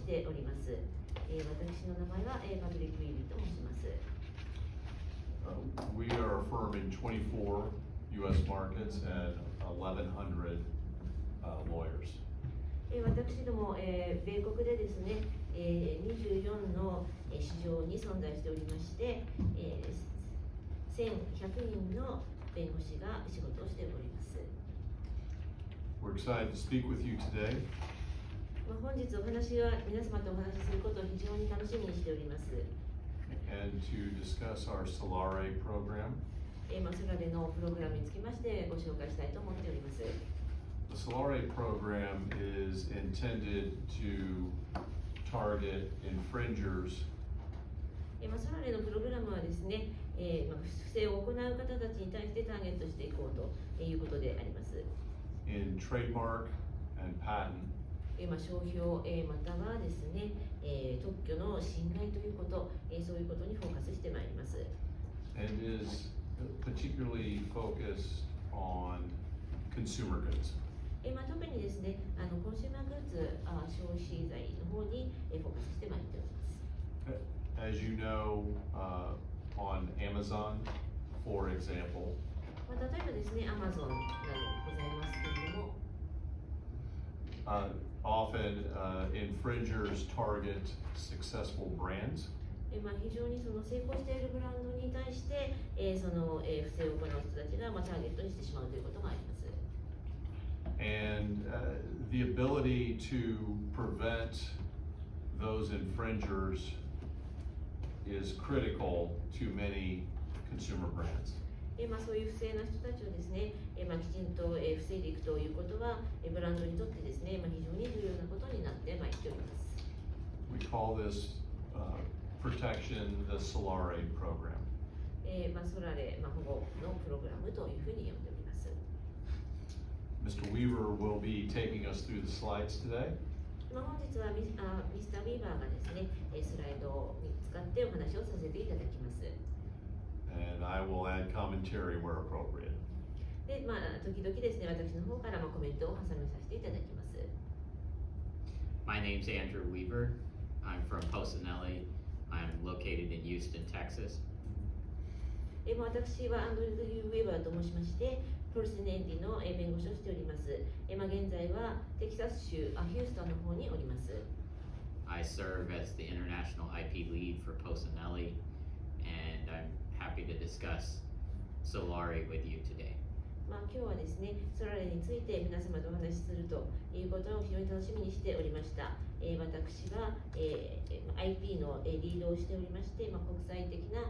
しております。私の名前はパトリック・ウィービーと申します。We are a firm in 24 U.S. markets and 1,100 lawyers. 私ども、米国でですね、24の市場に存在しておりまして、1100人の弁護士が仕事をしております。We're excited to speak with you today. 本日皆様とお話しすることを非常に楽しみにしております。And to discuss our Solare program. ソラレのプログラムにつきましてご紹介したいと思っております。The Solare program is intended to target infringers. ソラレのプログラムはですね、不正を行う方たちに対してターゲットしていこうということであります。In trademark and patent. 商標、またはですね、特許の侵害ということ、そういうことにフォーカスしてまいります。And is particularly focused on consumer goods. 特にですね、コンシューマーグッズ、消費財の方にフォーカスしてまいっております。As you know, on Amazon, for example, 例えばですね、Amazon がございますけれども、often infringers target successful brands. 非常にその成功しているブランドに対して、その、不正を行う人たちが、ターゲットにしてしまうということがあります。And the ability to prevent those infringers is critical to many consumer brands. そういう不正な人たちをですね、きちんと、防いでいくということは、ブランドにとってですね、非常に重要なことになってまいっております。We call this protection the Solare program. ソラレ、保護のプログラムというふうに呼んでおります。Mr. Weaver will be taking us through the slides today. 本日はミスター・ウィーバーがですね、スライドを使ってお話をさせていただきます。And I will add commentary where appropriate. で、時々ですね、私の方からコメントを挟めさせていただきます。My name's Andrew Weaver. I'm from Pocinelli. I'm located in Houston, Texas. 私はアンドリュー・ウェーバーと申しまして、ポルシネンディの弁護士をしております。現在はテキサス州ヒューストンの方におります。I serve as the international IP lead for Pocinelli, and I'm happy to discuss Solare with you today. 今日はですね、ソラレについて皆様とお話しするということを非常に楽しみにしておりました。私は、IP のリードをしておりまして、国際的な、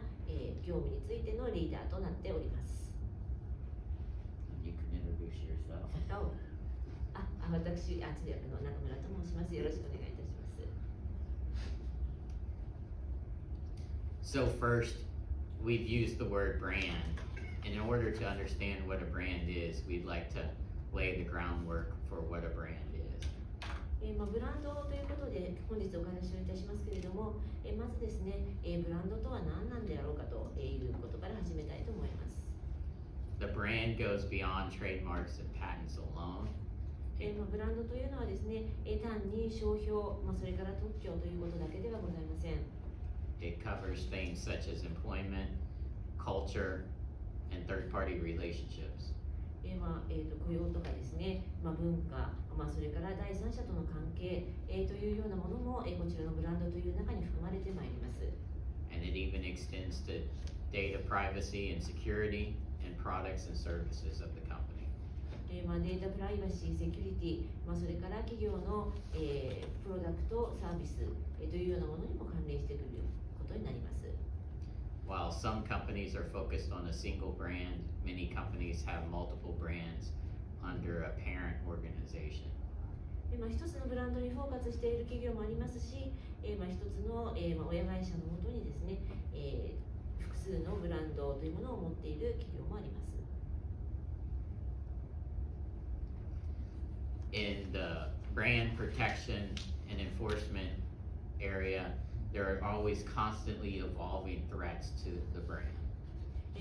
業務についてのリーダーとなっております。You can introduce yourself. 私、中村と申します。よろしくお願いいたします。So first, we've used the word brand. And in order to understand what a brand is, we'd like to lay the groundwork for what a brand is. ブランドということで本日お話をいたしますけれども、まずですね、ブランドとは何なんであろうかということから始めたいと思います。The brand goes beyond trademarks and patents alone. ブランドというのはですね、単に商標、それから特許ということだけではございません。It covers things such as employment, culture, and third-party relationships. 雇用とかですね、文化、それから第三者との関係、というようなものも、こちらのブランドという中に含まれてまいります。And it even extends to data privacy and security and products and services of the company. データプライバシー、セキュリティ、それから企業の、プロダクト、サービス、というようなものにも関連してくることになります。While some companies are focused on a single brand, many companies have multiple brands under a parent organization. 一つのブランドにフォーカスしている企業もありますし、一つの、親会社のもとにですね、複数のブランドというものを持っている企業もあります。In the brand protection and enforcement area, there are always constantly evolving threats to the brand.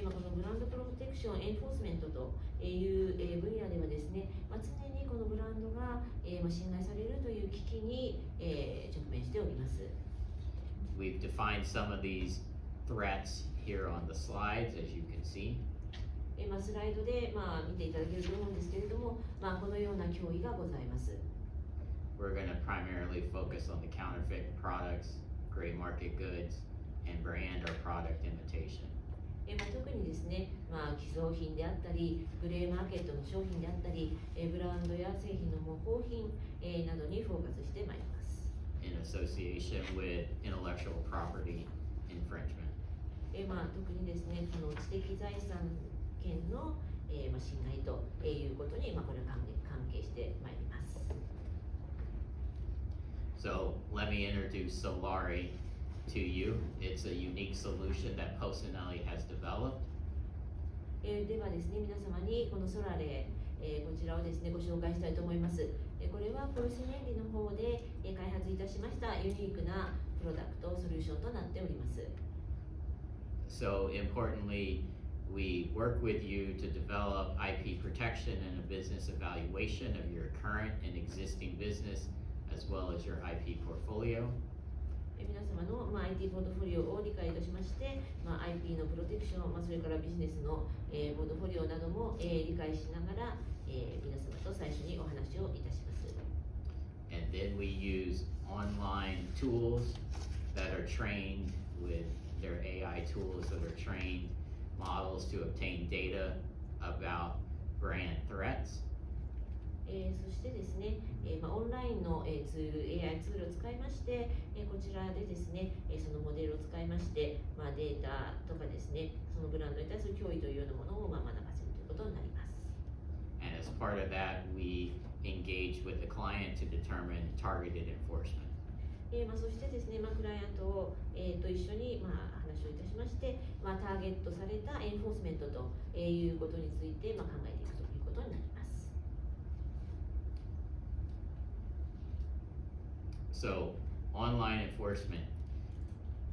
このブランドプロテクション、エンフォースメントという分野ではですね、常にこのブランドが侵害されるという危機に直面して We've defined some of these threats here on the slides, as you can see. スライドで、見ていただけると思うんですけれども、このような脅威がございます。We're going to primarily focus on the counterfeit products, gray market goods, and brand or product imitation. 特にですね、偽造品であったり、グレーマーケットの商品であったり、ブランドや製品の模倣品、などにフォーカスしてまいります。In association with intellectual property infringement. 特にですね、知的財産権の、侵害ということに、これは関係してまいります。So let me introduce Solari to you. It's a unique solution that Posinelli has developed. ではですね、皆様にこのソラレ、こちらをですね、ご紹介したいと思います。これはポルシネンリの方で、開発いたしましたユニークなプロダクトソリューションとなっております。So importantly, we work with you to develop IP protection and a business evaluation of your current and existing business as well as your IP portfolio. 皆様の、IT ポートフォリオを理解いたしまして、IP のプロテクション、それからビジネスの、ポートフォリオなども、理解しながら、皆様と最初にお話をいたします。And then we use online tools that are trained with their AI tools that are trained models to obtain data about brand threats. そしてですね、オンラインの、ツール、AI ツールを使いまして、こちらでですね、そのモデルを使いまして、データとかですね、そのブランドに対する脅威というようなものを、学ばせるということになります。And as part of that, we engage with the client to determine targeted enforcement. そしてですね、クライアントを、と一緒に、話をいたしまして、ターゲットされたエンフォースメントということについて、考えていくということになります。So, online enforcement.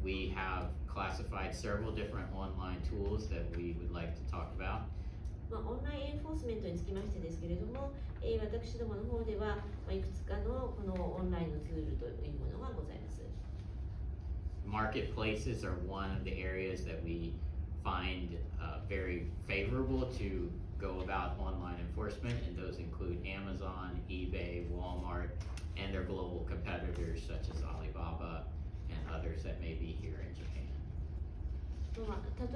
We have classified several different online tools that we would like to talk about. オンラインエンフォースメントにつきましてですけれども、私どもの方では、いくつかのこのオンラインのツールというものがございます。Marketplaces are one of the areas that we find very favorable to go about online enforcement, and those include Amazon, eBay, Walmart, and their global competitors such as Alibaba and others that may be here in Japan. 例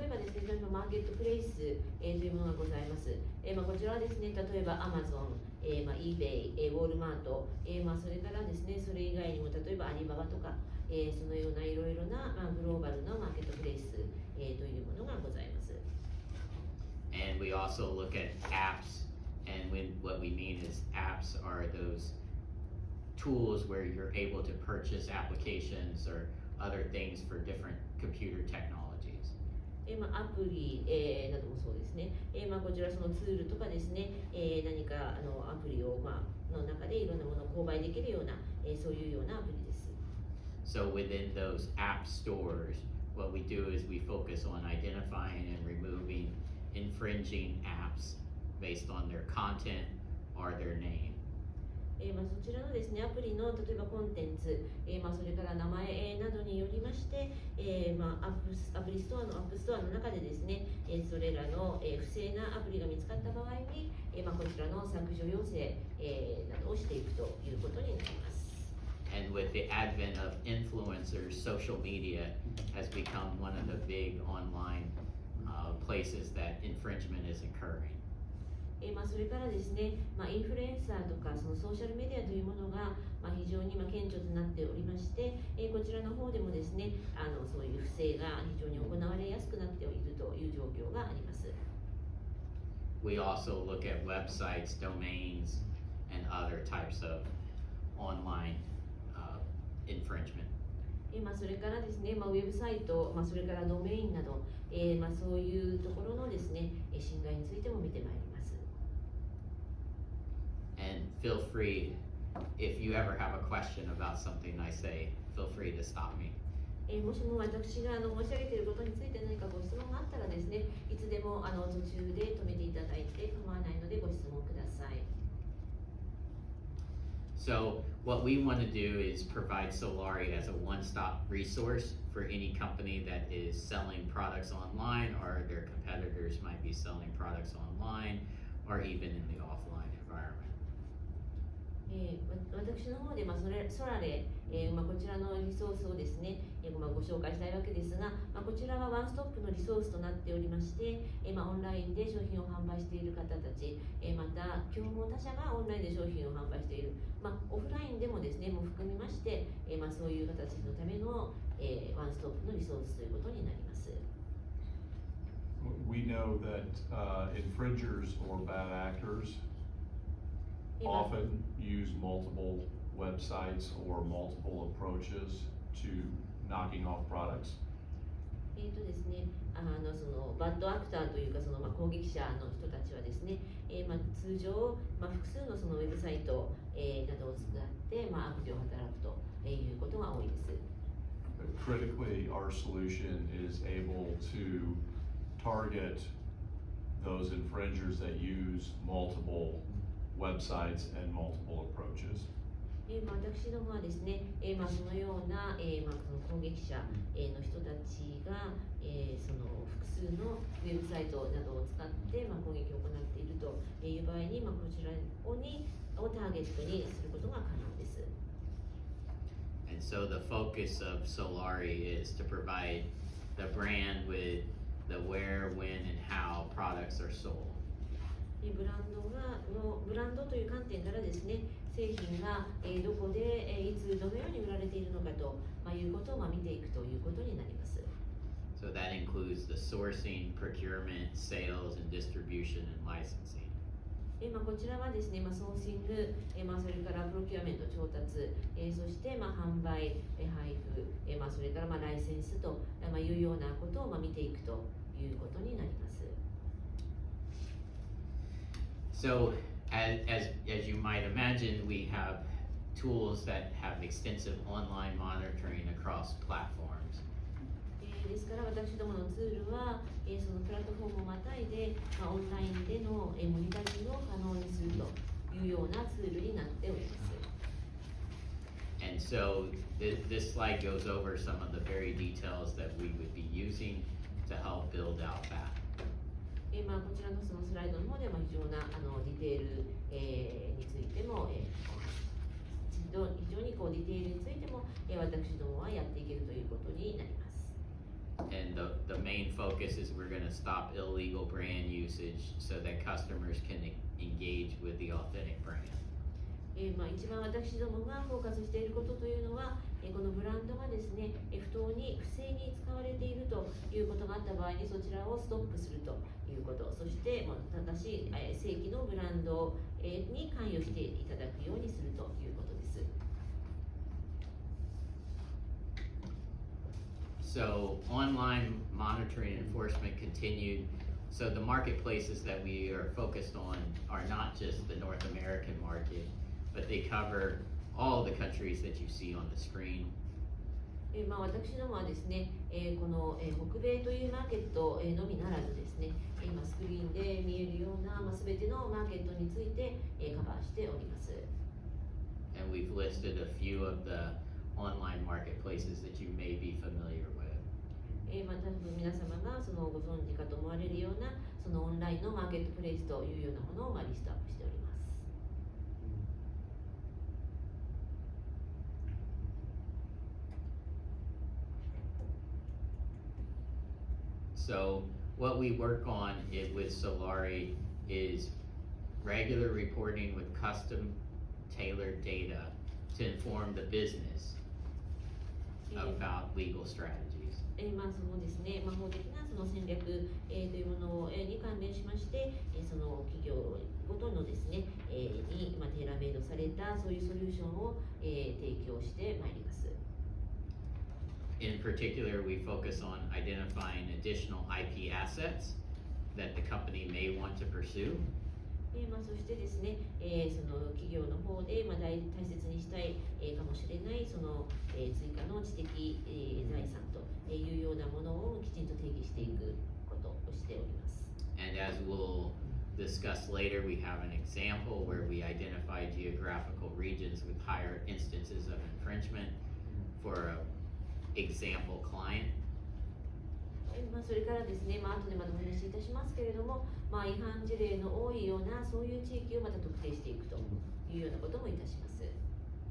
えばですね、マーケットプレイス、というものがございます。こちらはですね、例えば Amazon、eBay、ウォールマート、それからですね、それ以外にも例えばアリババとか、そのようないろいろな、グローバルなマーケットプレイス、というものがございます。And we also look at apps, and what we mean is apps are those tools where you're able to purchase applications or other things for different computer technologies. アプリ、などもそうですね。こちらそのツールとかですね、何かアプリを、の中でいろんなものを購買できるような、そういうようなアプリです。So within those app stores, what we do is we focus on identifying and removing infringing apps based on their content or their name. そちらのですね、アプリの例えばコンテンツ、それから名前、などによりまして、アプリストアのアップストアの中でですね、それらの、不正なアプリが見つかった場合に、こちらの削除要請、などをしていくということになります。And with the advent of influencers, social media has become one of the big online places that infringement is occurring. それからですね、インフルエンサーとかそのソーシャルメディアというものが、非常に顕著となっておりまして、こちらの方でもですね、そういう不正が非常に行われやすくなっているという状況があります。We also look at websites, domains, and other types of online infringement. それからですね、ウェブサイト、それからドメインなど、そういうところのですね、侵害についても見てまいります。And feel free, if you ever have a question about something I say, feel free to stop me. もしも私が申し上げていることについて何かご質問があったらですね、いつでも途中で止めていただいて構わないのでご質問ください。So what we want to do is provide Solari as a one-stop resource for any company that is selling products online, or their competitors might be selling products online, or even in the offline environment. 私の方で、ソラレ、こちらのリソースをですね、ご紹介したいわけですが、こちらはワンストップのリソースとなっておりまして、オンラインで商品を販売している方たち、また競合他社がオンラインで商品を販売している、オフラインでもですね、も含みまして、そういう方たちのための、ワンストップのリソースということになります。We know that infringers or bad actors often use multiple websites or multiple approaches to knocking off products. ですね、そのバッドアクターというか、攻撃者の人たちはですね、通常、複数のそのウェブサイト、などを使って、悪事を働くということが多いです。Critically, our solution is able to target those infringers that use multiple websites and multiple approaches. 私どもはですね、そのような、その攻撃者の人たちが、その複数のウェブサイトなどを使って、攻撃を行っているという場合に、こちらをターゲットにすることが可能です。And so the focus of Solari is to provide the brand with the where, when, and how products are sold. ブランドという観点からですね、製品がどこでいつどのように売られているのかということを見ていくということになります。So that includes the sourcing, procurement, sales, and distribution and licensing. こちらはですね、ソーシング、それからプロキュアメント調達、そして販売、配布、それからライセンスというようなことを見ていくということになります。So as you might imagine, we have tools that have extensive online monitoring across platforms. ですから私どものツールは、そのプラットフォームをまたいで、オンラインでの、モニタリングを可能にするというようなツールになっております。And so this slide goes over some of the very details that we would be using to help build out that. こちらのそのスライドの方では非常なディテール、についても、非常にディテールについても、私どもはやっていけるということになります。And the main focus is we're going to stop illegal brand usage so that customers can engage with the authentic brand. 一番私どもがフォーカスしていることというのは、このブランドがですね、不正に使われているということがあった場合にそちらをストップするということ、そして正しい正規のブランドに関与していただくようにするということです。So online monitoring and enforcement continued. So the marketplaces that we are focused on are not just the North American market, but they cover all the countries that you see on the screen. 私どもはですね、この北米というマーケットのみならずですね、今スクリーンで見えるような全てのマーケットについてカバーしております。And we've listed a few of the online marketplaces that you may be familiar with. 多分皆様がそのご存知かと思われるようなそのオンラインのマーケットプレイスというようなものをリストアップしております。So what we work on with Solari is regular reporting with custom tailored data to inform the business about legal strategies. そのですね、法的なその戦略、というものに関連しまして、その企業ごとのですね、にテーラーメイドされたそういうソリューションを、提供してまいります。In particular, we focus on identifying additional IP assets that the company may want to pursue. そしてですね、その企業の方で、大切にしたい、かもしれないその、追加の知的、財産というようなものをきちんと定義していくことをしております。And as we'll discuss later, we have an example where we identify geographical regions with higher instances of infringement for a example client. それからですね、後でまたお話しいたしますけれども、違反事例の多いようなそういう地域をまた特定していくというようなこともいたします。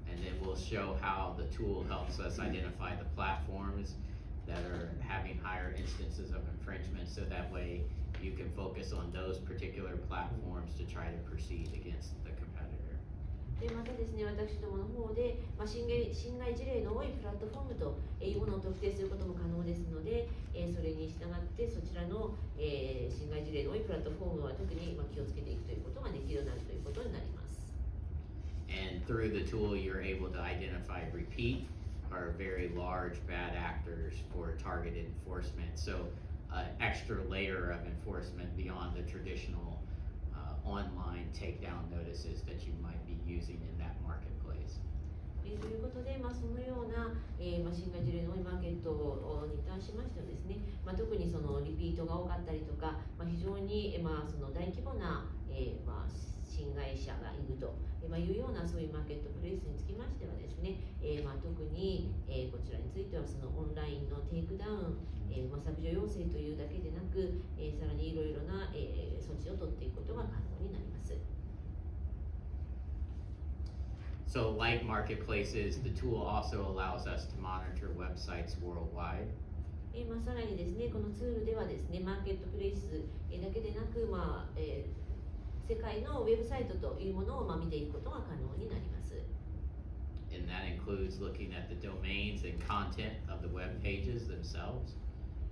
And then we'll show how the tool helps us identify the platforms that are having higher instances of infringement, so that way you can focus on those particular platforms to try to proceed against the competitor. でまたですね、私どもの方で、侵害事例の多いプラットフォームというものを特定することも可能ですので、それに従ってそちらの、侵害事例の多いプラットフォームは特に気をつけていくということができるようになるということになります。And through the tool, you're able to identify repeat or very large bad actors for targeted enforcement. So, extra layer of enforcement beyond the traditional online takedown notices that you might be using in that marketplace. ということで、そのような、侵害事例の多いマーケットに関しましてはですね、特にそのリピートが多かったりとか、非常に、その大規模な、侵害者がいるというようなそういうマーケットプレイスにつきましてはですね、特に、こちらについてはそのオンラインのテイクダウン、削除要請というだけでなく、さらにいろいろな、措置を取っていくことが可能になります。So, like marketplaces, the tool also allows us to monitor websites worldwide. さらにですね、このツールではですね、マーケットプレイスだけでなく、世界のウェブサイトというものを見ていくことが可能になります。And that includes looking at the domains and content of the web pages themselves.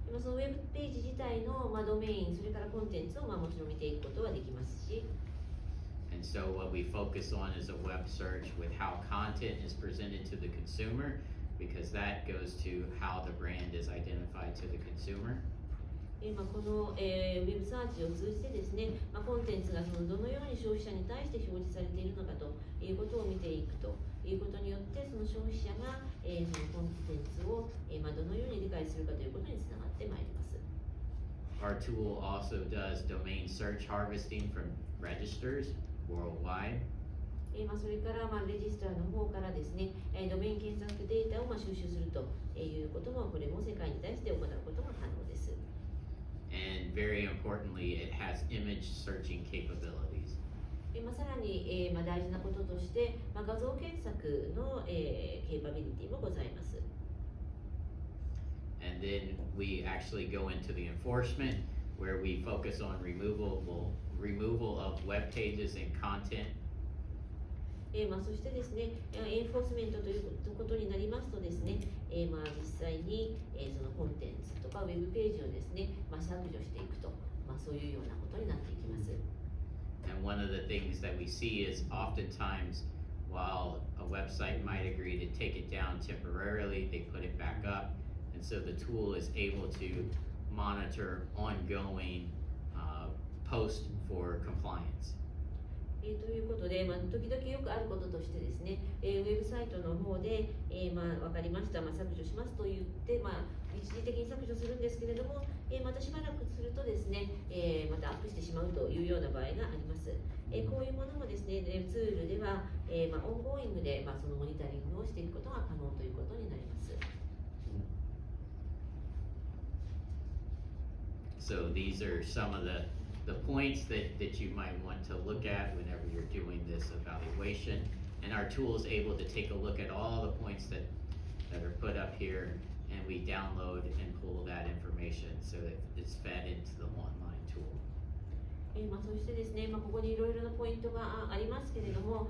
そのウェブページ自体のドメイン、それからコンテンツをもちろん見ていくことはできますし。And so what we focus on is a web search with how content is presented to the consumer, because that goes to how the brand is identified to the consumer. この、ウェブサーチを通じてですね、コンテンツがどのように消費者に対して表示されているのかということを見ていくということによって、その消費者が、そのコンテンツを、どのように理解するかということにつながってまいります。Our tool also does domain search harvesting from registers worldwide. それからレジスターの方からですね、ドメイン検索データを収集するということも、これも世界に対して行うことが可能です。And very importantly, it has image searching capabilities. さらに、大事なこととして、画像検索の、ケーパビリティもございます。And then we actually go into the enforcement, where we focus on removal of web pages and content. そしてですね、エンフォースメントということになりますとですね、実際に、そのコンテンツとかウェブページをですね、削除していくと、そういうようなことになっていきます。And one of the things that we see is oftentimes, while a website might agree to take it down temporarily, they put it back up, and so the tool is able to monitor ongoing post for compliance. ということで、時々よくあることとしてですね、ウェブサイトの方で、分かりました、削除しますと言って、一時的に削除するんですけれども、またしばらくするとですね、またアップしてしまうというような場合があります。こういうものもですね、ツールでは、オンゴーイングで、そのモニタリングをしていくことが可能ということになります。So these are some of the points that you might want to look at whenever you're doing this evaluation. And our tool is able to take a look at all the points that are put up here, and we download and pull that information so that it's fed into the online tool. そしてですね、ここにいろいろなポイントがありますけれども、こ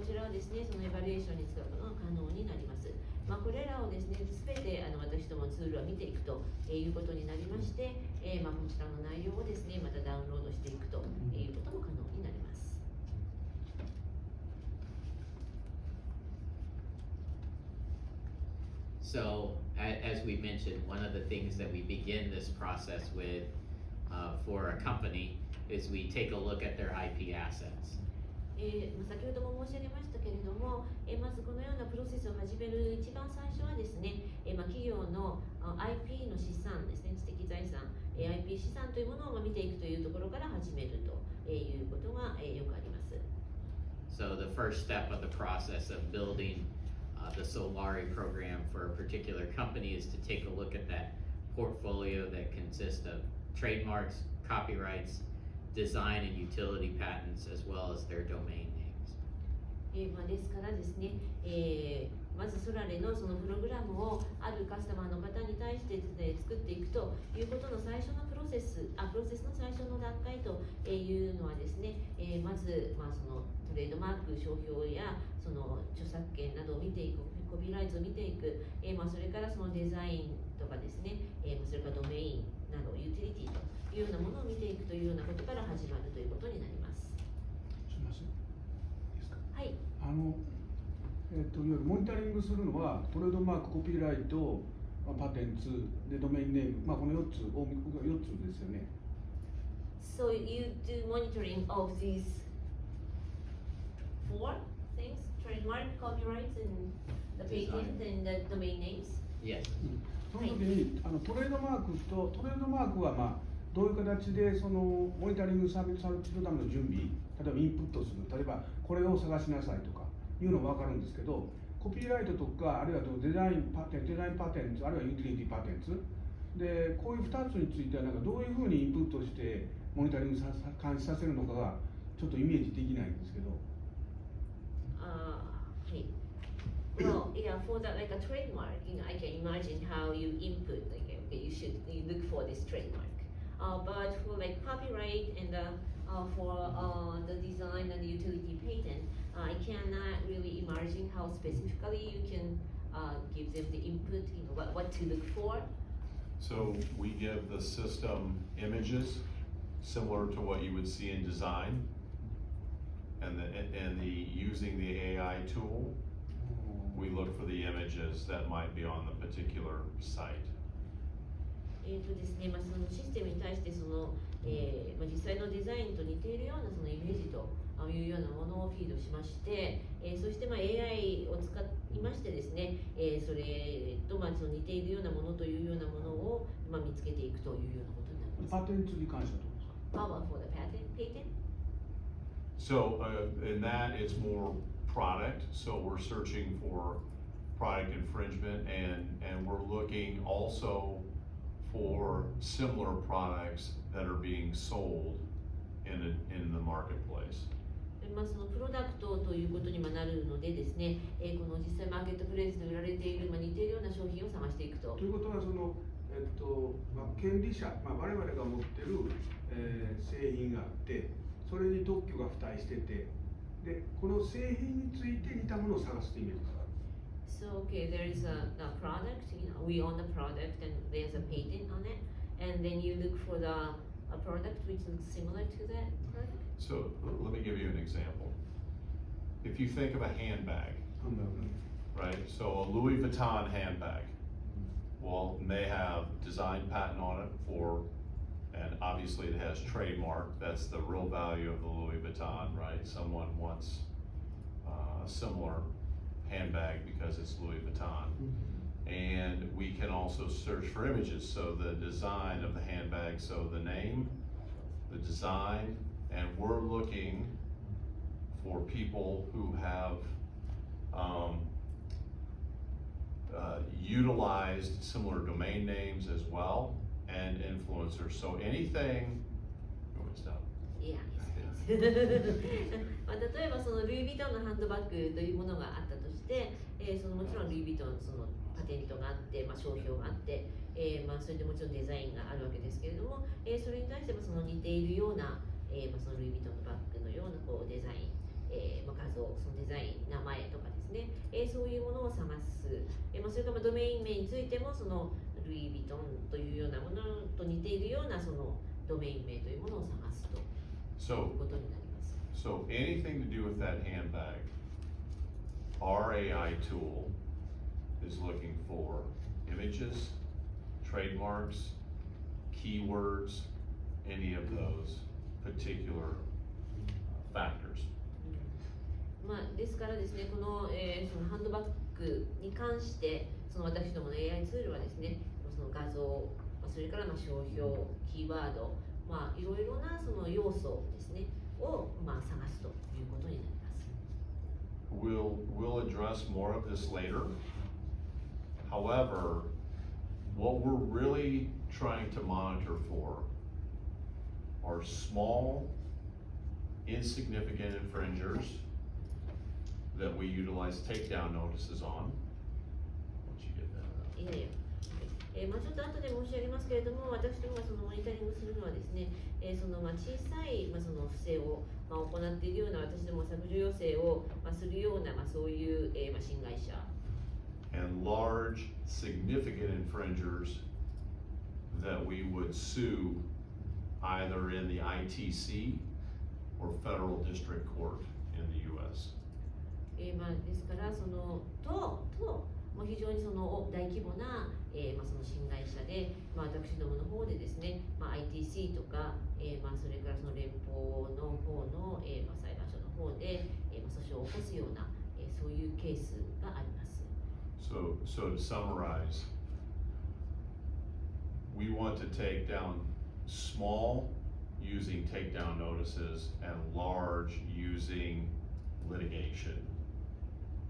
ちらはですね、そのエバリエーションに使うことが可能になります。これらをですね、すべて私どもツールは見ていくということになりまして、こちらの内容をですね、またダウンロードしていくということも可能になります。So, as we mentioned, one of the things that we begin this process with for a company is we take a look at their IP assets. 先ほども申し上げましたけれども、まずこのようなプロセスを始める一番最初はですね、企業の IP の資産ですね、知的財産、IP 資産というものを見ていくというところから始めるということがよくあります。So the first step of the process of building the Solari program for a particular company is to take a look at that portfolio that consists of trademarks, copyrights, design and utility patents, as well as their domain names. ですからですね、まずソラレのそのプログラムをあるカスタマーの方に対してですね、作っていくということの最初のプロセスの最初の段階というのはですね、まず、そのトレードマーク、商標やその著作権などを見ていく、コピーライトを見ていく、それからそのデザインとかですね、それからドメインなどユーティリティというようなものを見ていくというようなことから始まるということになります。すみません。いいですか。はい。いわゆるモニタリングするのはトレードマーク、コピーライト、パテンツでドメインネーム、この4つですよね。So you do monitoring of these 4 things: trademark, copyrights, and the patent and the domain names. Yes. その時にトレードマークはどういう形でそのモニタリングサービスするための準備、例えばインプットする、例えばこれを探しなさいとかいうのは分かるんですけど、コピーライトとかあるいはデザインパテンツ、あるいはユーティリティパテンツで、こういう2つについてはどういうふうにインプットしてモニタリング監視させるのかがちょっとイメージできないんですけど。はい。Well, yeah, for that, like a trademark, I can imagine how you input, like, okay, you look for this trademark. But for like copyright and for the design and the utility patent, I cannot really imagine how specifically you can give them the input, what to look for. So we give the system images similar to what you would see in design, and using the AI tool, we look for the images that might be on the particular site. ですね、そのシステムに対してその、実際のデザインと似ているようなそのイメージというようなものをフィードしまして、そしてAI を使いましてですね、それとその似ているようなものというようなものを見つけていくというようなことになります。パテンツに関してはどうですか？ How about for the patent? So in that, it's more product. So we're searching for product infringement, and we're looking also for similar products that are being sold in the marketplace. そのプロダクトということになるのでですね、この実際マーケットプレイスで売られている、似ているような商品を探していくと。ということはその、権利者、我々が持ってる、製品があって、それに特許が付帯してて、でこの製品について似たものを探すというイメージですか？ So okay, there is a product, we own the product and there's a patent on it, and then you look for a product which looks similar to that product. So let me give you an example. If you think of a handbag, right? So a Louis Vuitton handbag, well, it may have design patent on it and obviously it has trademark. That's the real value of the Louis Vuitton, right? Someone wants a similar handbag because it's Louis Vuitton. And we can also search for images. So the design of the handbag, so the name, the design, and we're looking for people who have utilized similar domain names as well, and influencers. So anything, Yeah. 例えばそのルイ・ヴィトンのハンドバッグというものがあったとして、そのもちろんルイ・ヴィトンそのパテントがあって、商標があって、それでもちろんデザインがあるわけですけれども、それに対してもその似ているような、そのルイ・ヴィトンのバッグのようなデザイン、画像、そのデザイン、名前とかですね、そういうものを探す、それからドメイン名についてもそのルイ・ヴィトンというようなものと似ているようなそのドメイン名というものを探すということになります。So anything to do with that handbag, our AI tool is looking for images, trademarks, keywords, any of those particular factors. ですからですね、この、そのハンドバッグに関して、その私どもの AI ツールはですね、その画像、それから商標、キーワード、いろいろなその要素ですねを探すということになります。We'll address more of this later. However, what we're really trying to monitor for are small, insignificant infringers that we utilize takedown notices on. Once you get that. いやいや、ちょっと後で申し上げますけれども、私どもがそのモニタリングするのはですね、その小さいその不正を行っているような、私ども削除要請をするようなそういう侵害者。And large, significant infringers that we would sue either in the ITC or federal district court in the U.S. ですから、そのもう非常にその大規模な、その侵害者で、私どもの方でですね、ITC とか、それからその連邦の方の、裁判所の方で、訴訟を起こすような、そういうケースがあります。So to summarize, we want to take down small using takedown notices and large using litigation.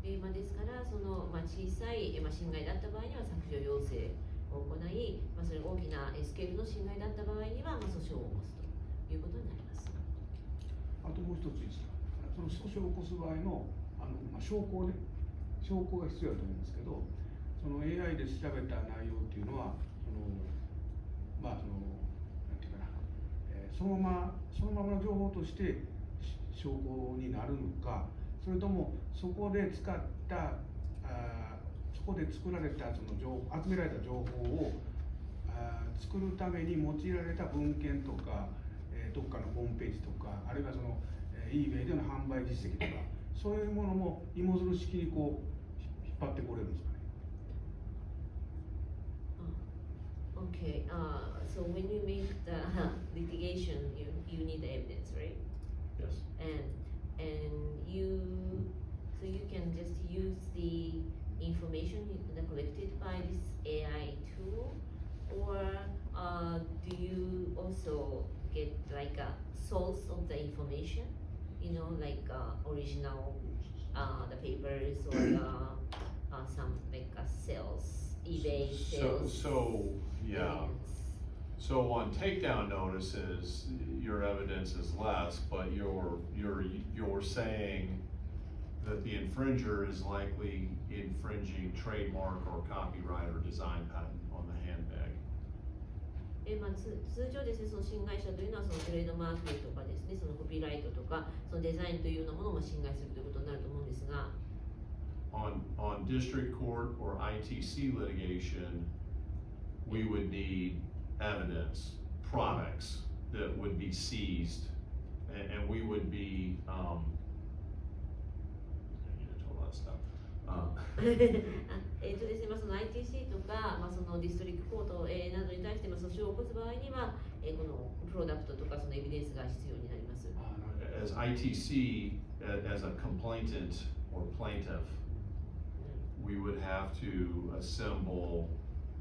ですから、その小さい侵害だった場合には削除要請を行い、それ大きなスケールの侵害だった場合には訴訟を起こすということになります。あともう一ついいですか。その訴訟を起こす場合の証拠ね、証拠が必要だと思うんですけど、その AI で調べた内容っていうのは、なんていうかな、そのままの情報として証拠になるのか、それともそこで使ったそこで作られたその集められた情報を作るために用いられた文献とか、どっかのホームページとか、あるいはその eBay での販売実績とか、そういうものも芋づる式にこう引っ張ってこれるんですかね。Okay, so when you make the litigation, you need the evidence, right? Yes. And you can just use the information collected by this AI tool, or do you also get like a source of the information, like original the papers or some like sales, eBay sales. So yeah. So on takedown notices, your evidence is less, but you're saying that the infringer is likely infringing trademark or copyright or design patent on the handbag. 通常ですね、その侵害者というのはそのトレードマークとかですね、そのコピーライトとか、そのデザインというようなものも侵害するということになると思うんですが。On district court or ITC litigation, we would need evidence, products that would be seized, and we would be, I need to tell that stuff. ですね、その ITC とか、そのディストリクトコート、などに対して訴訟を起こす場合には、このプロダクトとかそのエビデンスが必要になります。As ITC, as a complainant or plaintiff, we would have to assemble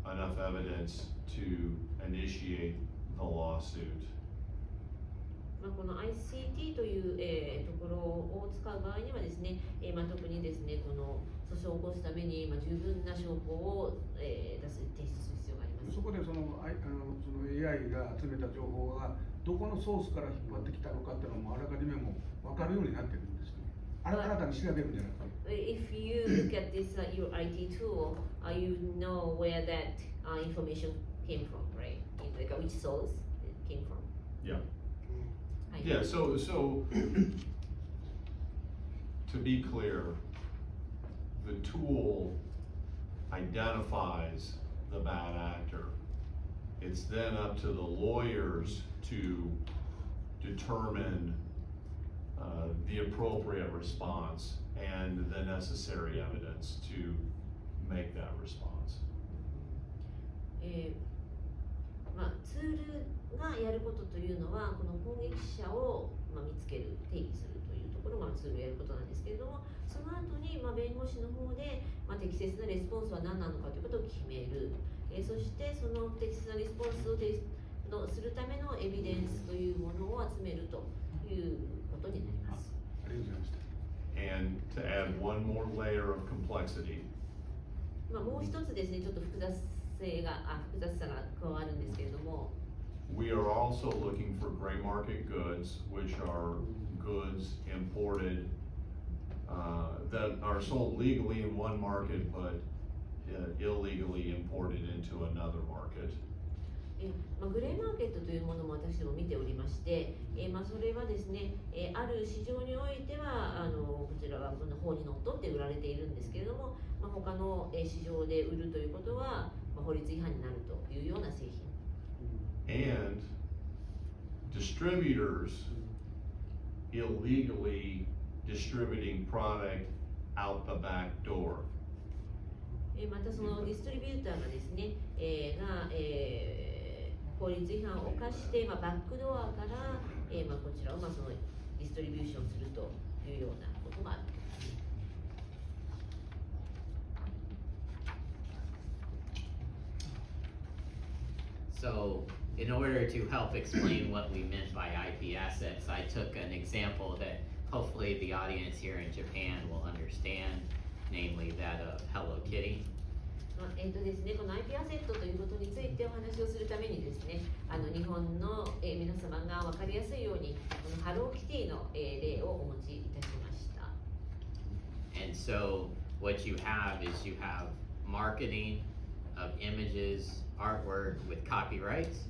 enough evidence to initiate the lawsuit. この ICT という、ところを使う場合にはですね、特にですね、この訴訟を起こすために、十分な証拠を、提出する必要があります。そこでその AI が集めた情報がどこのソースから引っ張ってきたのかっていうのもあらかじめも分かるようになってるんですよね。新たに調べるんじゃなくて。If you look at this your IT tool, you know where that information came from, right? Like which source it came from. Yeah. Yeah, so to be clear, the tool identifies the bad actor. It's then up to the lawyers to determine the appropriate response and the necessary evidence to make that response. ツールがやることというのは、この攻撃者を見つける、定義するというところがツールがやることなんですけれども、その後に弁護士の方で適切なレスポンスは何なのかということを決める。そしてその適切なリスポンスをするためのエビデンスというものを集めるということになります。ありがとうございました。 And to add one more layer of complexity, もう一つですね、ちょっと複雑さが加わるんですけれども、we are also looking for gray market goods, which are goods imported that are sold legally in one market but illegally imported into another market. グレーマーケットというものも私ども見ておりまして、それはですね、ある市場においてはこちらはこの法にのっとって売られているんですけれども、他の市場で売るということは、法律違反になるというような製品。And distributors illegally distributing product out the back door. またそのディストリビューターがですね、法律違反を犯して、バックドアから、こちらをそのディストリビューションするというようなこともある。So, in order to help explain what we meant by IP assets, I took an example that hopefully the audience here in Japan will understand, namely that of Hello Kitty. ですね、この IP アセットということについてお話をするためにですね、日本の、皆様が分かりやすいようにこのハローキティの、例をお持ちいたしました。And so, what you have is you have marketing of images, artwork with copyrights.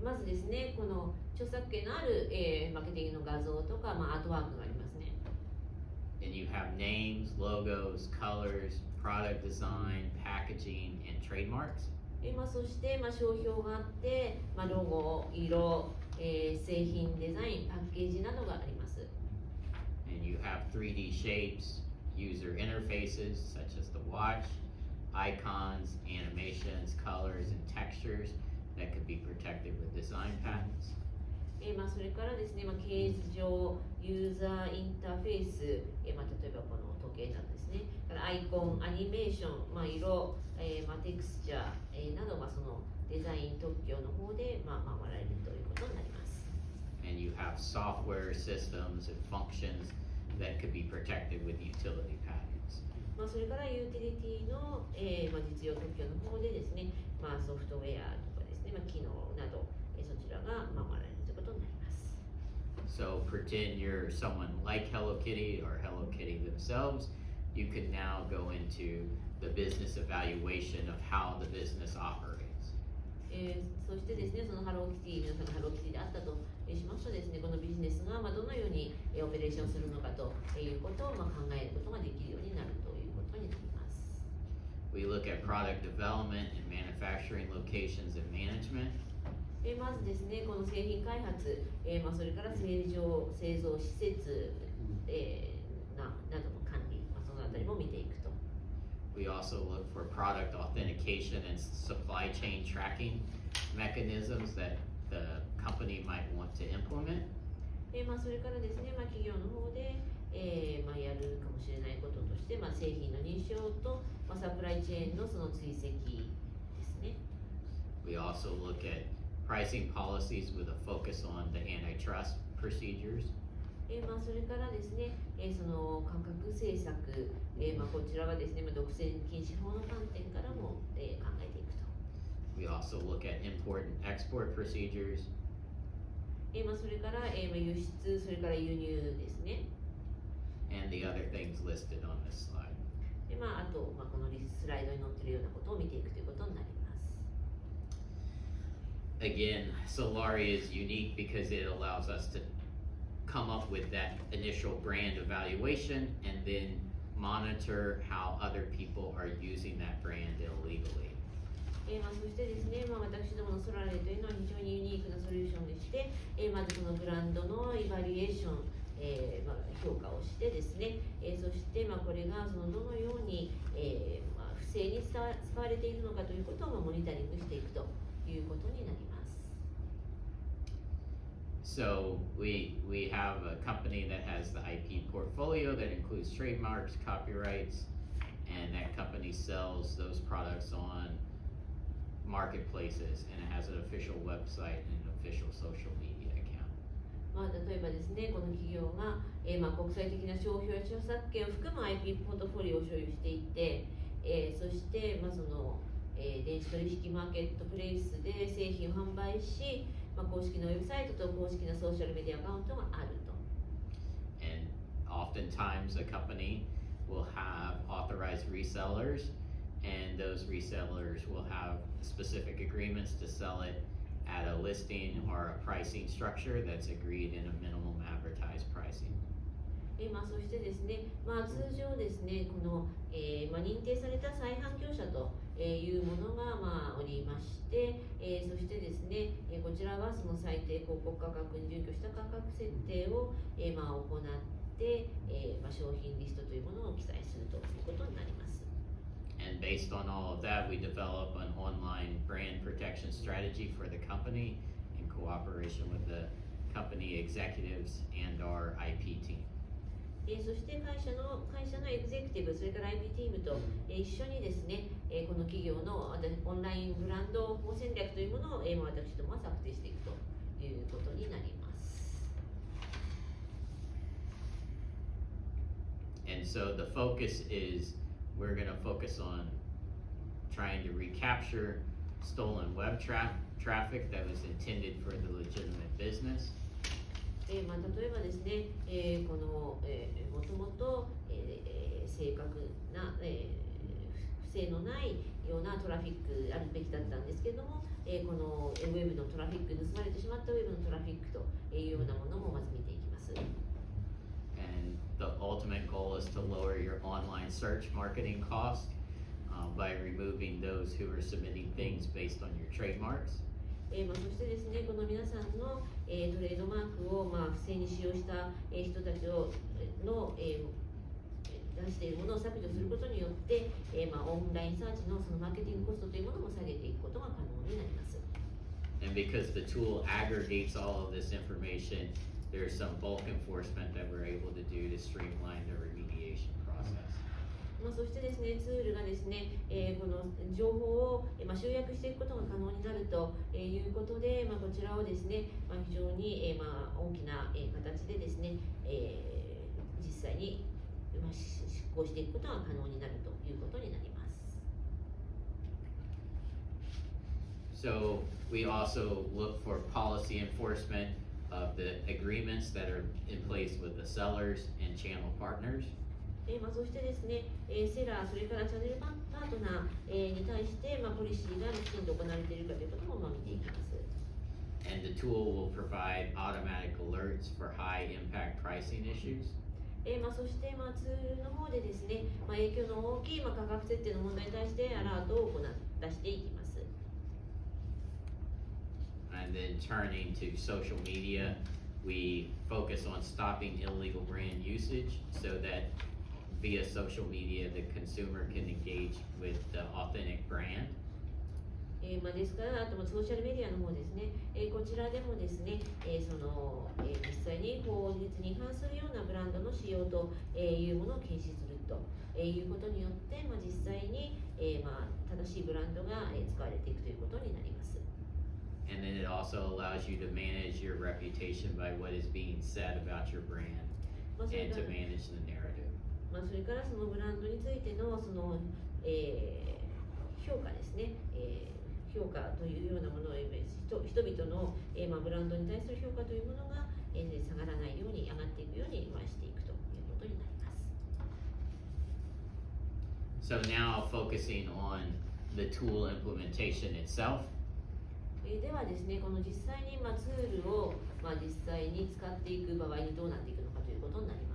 まずですね、この著作権のある、マーケティングの画像とか、アートワークがありますね。And you have names, logos, colors, product design, packaging, and trademarks. そして、商標があって、ロゴ、色、製品デザイン、パッケージなどがあります。And you have 3D shapes, user interfaces such as the watch, icons, animations, colors, and textures that could be protected with design patents. それからですね、形状、ユーザーインターフェース、例えばこの時計などですね、アイコン、アニメーション、色、テクスチャー、などそのデザイン特許の方で、守られるということになります。And you have software systems and functions that could be protected with utility patents. それからユーティリティの、実用特許の方でですね、ソフトウェアとかですね、機能など、そちらが守られるということになります。So pretend you're someone like Hello Kitty or Hello Kitty themselves. You can now go into the business evaluation of how the business operates. そしてですね、そのハローキティ、皆さんがハローキティであったとしますとですね、このビジネスがどのようにオペレーションするのかということを考えることができるようになるということになります。We look at product development and manufacturing locations and management. まずですね、この製品開発、それから製造施設、などの管理、そのあたりも見ていくと。We also look for product authentication and supply chain tracking mechanisms that the company might want to implement. それからですね、企業の方で、やるかもしれないこととして、製品の認証と、サプライチェーンのその追跡ですね。We also look at pricing policies with a focus on the antitrust procedures. それからですね、その価格政策、こちらはですね、独占禁止法の観点からも、考えていくと。We also look at import and export procedures. それから、輸出、それから輸入ですね。And the other things listed on this slide. あと、このスライドに載っているようなことを見ていくということになります。Again, Solari is unique because it allows us to come up with that initial brand evaluation and then monitor how other people are using that brand illegally. そしてですね、私どものソラレというのは非常にユニークなソリューションでして、まずそのブランドのイバリエーション、評価をしてですね、そしてこれがそのどのように、不正に使われているのかということをモニタリングしていくということになります。So we have a company that has the IP portfolio that includes trademarks, copyrights, and that company sells those products on marketplaces, and it has an official website and an official social media account. 例えばですね、この企業が、国際的な商標や著作権を含む IP ポートフォリオを所有していて、そして、その電子取引マーケットプレイスで製品を販売し、公式のウェブサイトと公式なソーシャルメディアアカウントがあると。And oftentimes a company will have authorized resellers, and those resellers will have specific agreements to sell it at a listing or a pricing structure that's agreed in a minimum advertised pricing. そしてですね、通常ですね、この、認定された再販業者というものがおりまして、そしてですね、こちらはその最低広告価格に準拠した価格設定を、行って、商品リストというものを記載するということになります。And based on all of that, we develop an online brand protection strategy for the company in cooperation with the company executives and our IP team. そして会社のエグゼクティブ、それから IP チームと一緒にですね、この企業のオンラインブランド保護戦略というものを私どもは策定していくということになります。And so the focus is we're going to focus on trying to recapture stolen web traffic that was intended for the legitimate business. 例えばですね、この、もともと、正確な、不正のないようなトラフィックあるべきだったんですけれども、このウェブのトラフィック、盗まれてしまったウェブのトラフィックというようなものもまず見ていきます。And the ultimate goal is to lower your online search marketing cost by removing those who are submitting things based on your trademarks. そしてですね、この皆さんの、トレードマークを、不正に使用した、人たちの、出しているものを削除することによって、オンラインサーチのそのマーケティングコストというものも下げていくことが可能になります。And because the tool aggregates all of this information, there's some bulk enforcement that we're able to do to streamline the remediation process. そしてですね、ツールがですね、この情報を、集約していくことが可能になるということで、こちらをですね、非常に、大きな、形でですね、実際に、執行していくことが可能になるということになります。So we also look for policy enforcement of the agreements that are in place with the sellers and channel partners. そしてですね、セラー、それからチャンネルパートナー、に対して、ポリシーがきちんと行われているかということも、見ていきます。And the tool will provide automatic alerts for high impact pricing issues. そして、ツールの方でですね、影響の大きい、価格設定の問題に対してアラートを出していきます。And then turning to social media, we focus on stopping illegal brand usage so that via social media the consumer can engage with the authentic brand. ですから、あとソーシャルメディアの方ですね、こちらでもですね、実際に法律に違反するようなブランドの使用というものを禁止するということによって、実際に、正しいブランドが使われていくということになります。And then it also allows you to manage your reputation by what is being said about your brand and to manage the narrative. それからそのブランドについてのその、評価ですね、評価というようなものを人々の、ブランドに対する評価というものが、下がらないように上がっていくようにしていくということになります。So now focusing on the tool implementation itself. ではですね、この実際に、ツールを、実際に使っていく場合にどうなっていくのかということになります。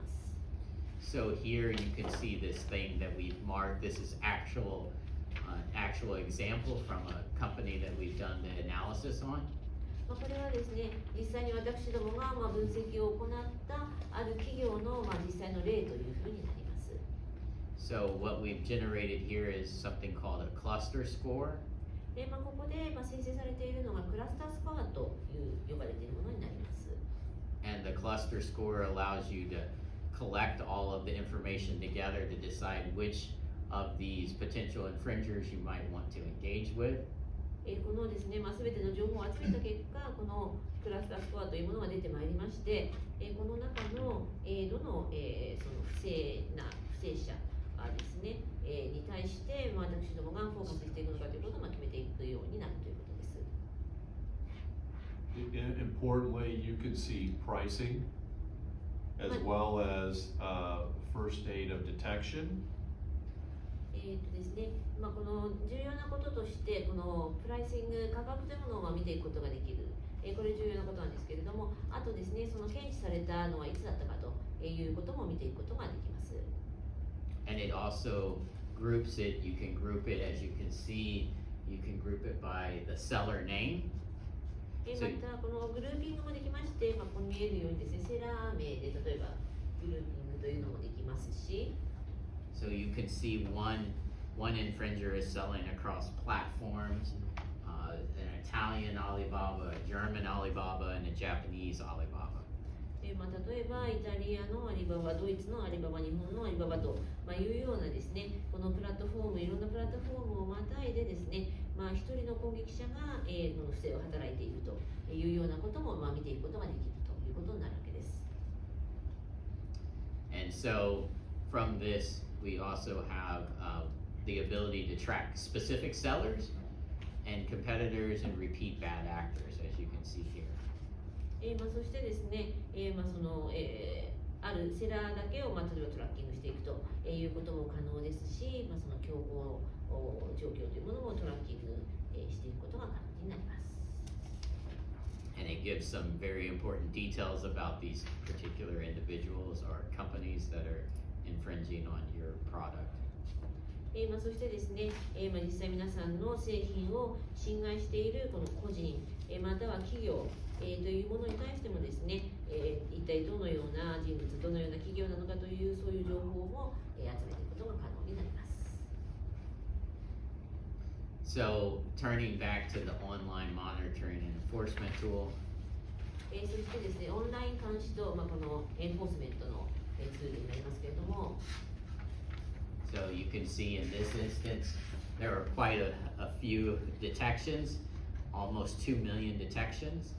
So here you can see this thing that we've marked. This is actual example from a company that we've done the analysis on. これはですね、実際に私どもが分析を行ったある企業の実際の例というふうになります。So what we've generated here is something called a cluster score. ここで生成されているのがクラスタースコアと呼ばれているものになります。And the cluster score allows you to collect all of the information together to decide which of these potential infringers you might want to engage with. このですね、全ての情報を集めた結果、このクラスタースコアというものが出てまいりまして、この中の、どの、その不正者ですね、に対して、私どもがフォーカスしていくのかということを決めていくようになるということです。Importantly, you can see pricing as well as first date of detection. ですね、この重要なこととして、このプライシング、価格というものを見ていくことができる、これ重要なことなんですけれども、あとですね、その検知されたのはいつだったかということも見ていくことができます。And it also groups it, you can group it as you can see, you can group it by the seller name. また、このグルーピングもできまして、ここに見えるようにですね、セラー名で例えばグルーピングというのもできますし、So you can see one infringer is selling across platforms, an Italian Alibaba, a German Alibaba, and a Japanese Alibaba. 例えばイタリアのアリババ、ドイツのアリババ、日本のアリババというようなですね、このプラットフォーム、いろんなプラットフォームをまたいでですね、一人の攻撃者が、この不正を働いているというようなことも見ていくことができるということになるわけです。And so from this, we also have the ability to track specific sellers and competitors and repeat bad actors, as you can see here. そしてですね、あるセラーだけを、例えばトラッキングしていくということも可能ですし、その競合状況というものもトラッキングしていくことが可能になります。And it gives some very important details about these particular individuals or companies that are infringing on your product. そしてですね、実際皆さんの製品を侵害しているこの個人、または企業、というものに対してもですね、一体どのような人物、どのような企業なのかというそういう情報を、集めていくことが可能になります。So turning back to the online monitoring and enforcement tool. そしてですね、オンライン監視と、このエンフォースメントのツールになりますけれども。So you can see in this instance, there are quite a few detections, almost 2 million detections.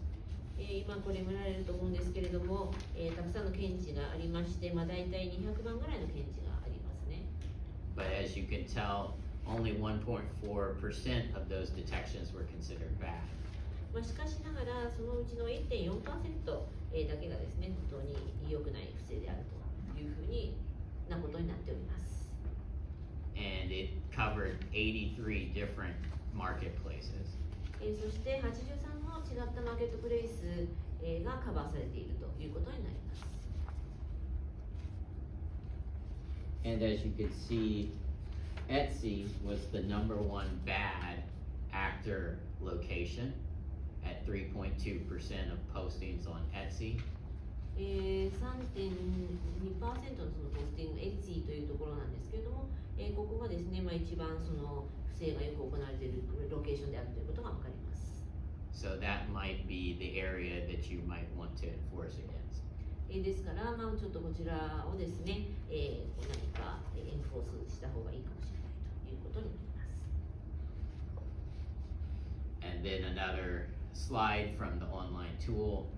今これ見られると思うんですけれども、たくさんの検知がありまして、大体200万ぐらいの検知がありますね。But as you can tell, only 1.4% of those detections were considered bad. しかしながら、そのうちの 1.4% だけがですね、本当に良くない不正であるというふうなことになっております。And it covered 83 different marketplaces. そして83の違ったマーケットプレイスがカバーされているということになります。And as you can see, Etsy was the number one bad actor location at 3.2% of postings on Etsy. 3.2% のそのポスティング、Etsy というところなんですけれども、ここがですね、一番その不正がよく行われているロケーションであるということがわかります。So that might be the area that you might want to enforce against. ですから、ちょっとこちらをですね、何かエンフォースした方がいいかもしれないということになります。And then another slide from the online tool.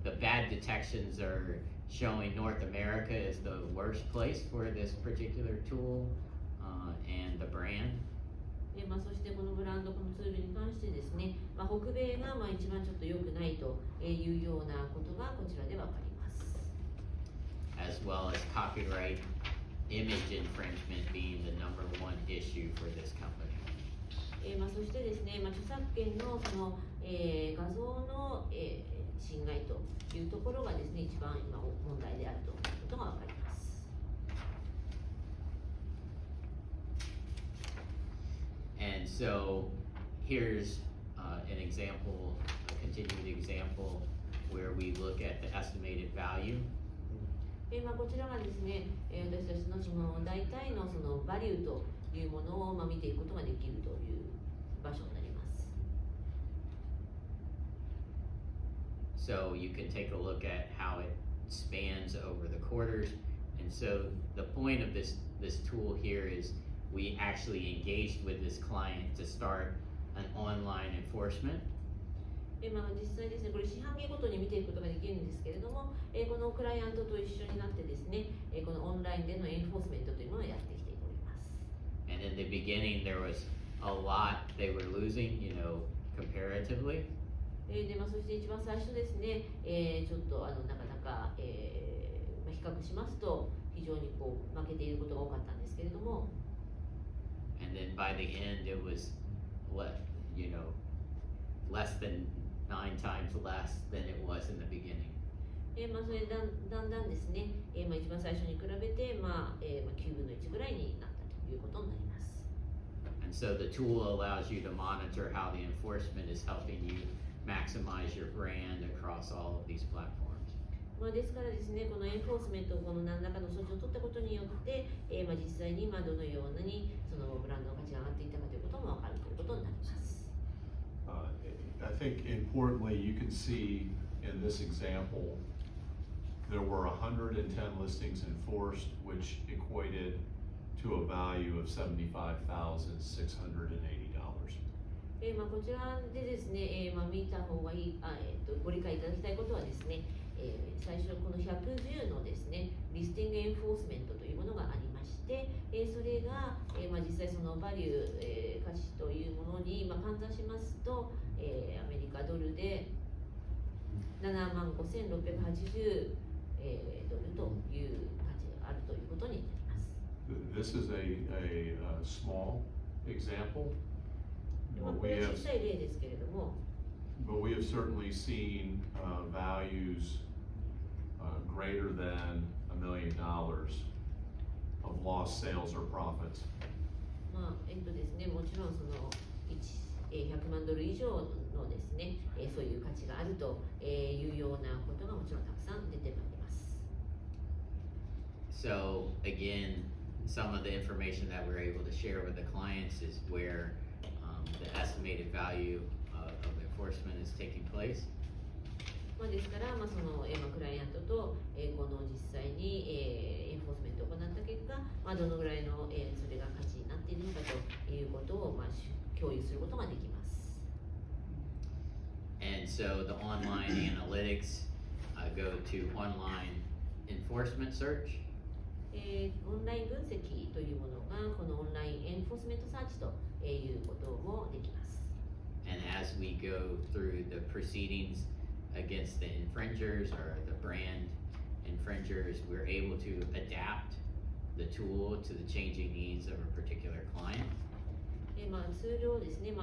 The bad detections are showing North America is the worst place for this particular tool and the brand. そしてこのブランド、このツールに関してですね、北米が一番ちょっと良くないというようなことがこちらでわかります。As well as copyright image infringement being the number one issue for this company. そしてですね、著作権のその、画像の、侵害というところがですね、一番今問題であるということがわかります。And so here's an example, a continued example, where we look at the estimated value. こちらがですね、私たちのその大体のそのバリューというものを見ていくことができるという場所になります。So you can take a look at how it spans over the quarters. And so the point of this tool here is we actually engaged with this client to start an online enforcement. 実際ですね、これ四半期ごとに見ていくことができるんですけれども、このクライアントと一緒になってですね、このオンラインでのエンフォースメントというものをやってきております。And in the beginning, there was a lot they were losing, comparatively. でそして一番最初ですね、ちょっとなかなか、比較しますと非常に負けていることが多かったんですけれども、 And then by the end, it was less than 9 times less than it was in the beginning. それだんだんですね、一番最初に比べて、9分の1ぐらいになったということになります。 And so the tool allows you to monitor how the enforcement is helping you maximize your brand across all of these platforms. ですからですね、このエンフォースメントを何らかの措置を取ったことによって、実際にどのようにそのブランドの価値が上がっていったかということも分かるということになります。I think importantly, you can see in this example, there were 110 listings enforced, which equated to a value of $75,680. こちらでですね、見た方がいい、ご理解いただきたいことはですね、最初この110のですね、リスティングエンフォースメントというものがありまして、それが、実際そのバリュー、価値というものに、換算しますと、アメリカドルで75,680ドルという価値があるということになります。This is a small example. これは小さい例ですけれども、 But we have certainly seen values greater than $1 million of lost sales or profits. ですね、もちろんその100万ドル以上のですね、そういう価値があるというようなことがもちろんたくさん出てまいります。 So again, some of the information that we're able to share with the clients is where the estimated value of enforcement is taking place. ですから、そのクライアントとこの実際にエンフォースメントを行った結果、どのぐらいのそれが価値になっているのかということを共有することができます。 And so the online analytics go to online enforcement search. オンライン分析というものがこのオンラインエンフォースメントサーチということもできます。 And as we go through the proceedings against the infringers or the brand infringers, we're able to adapt the tool to the changing needs of a particular client. ツールをですね、使い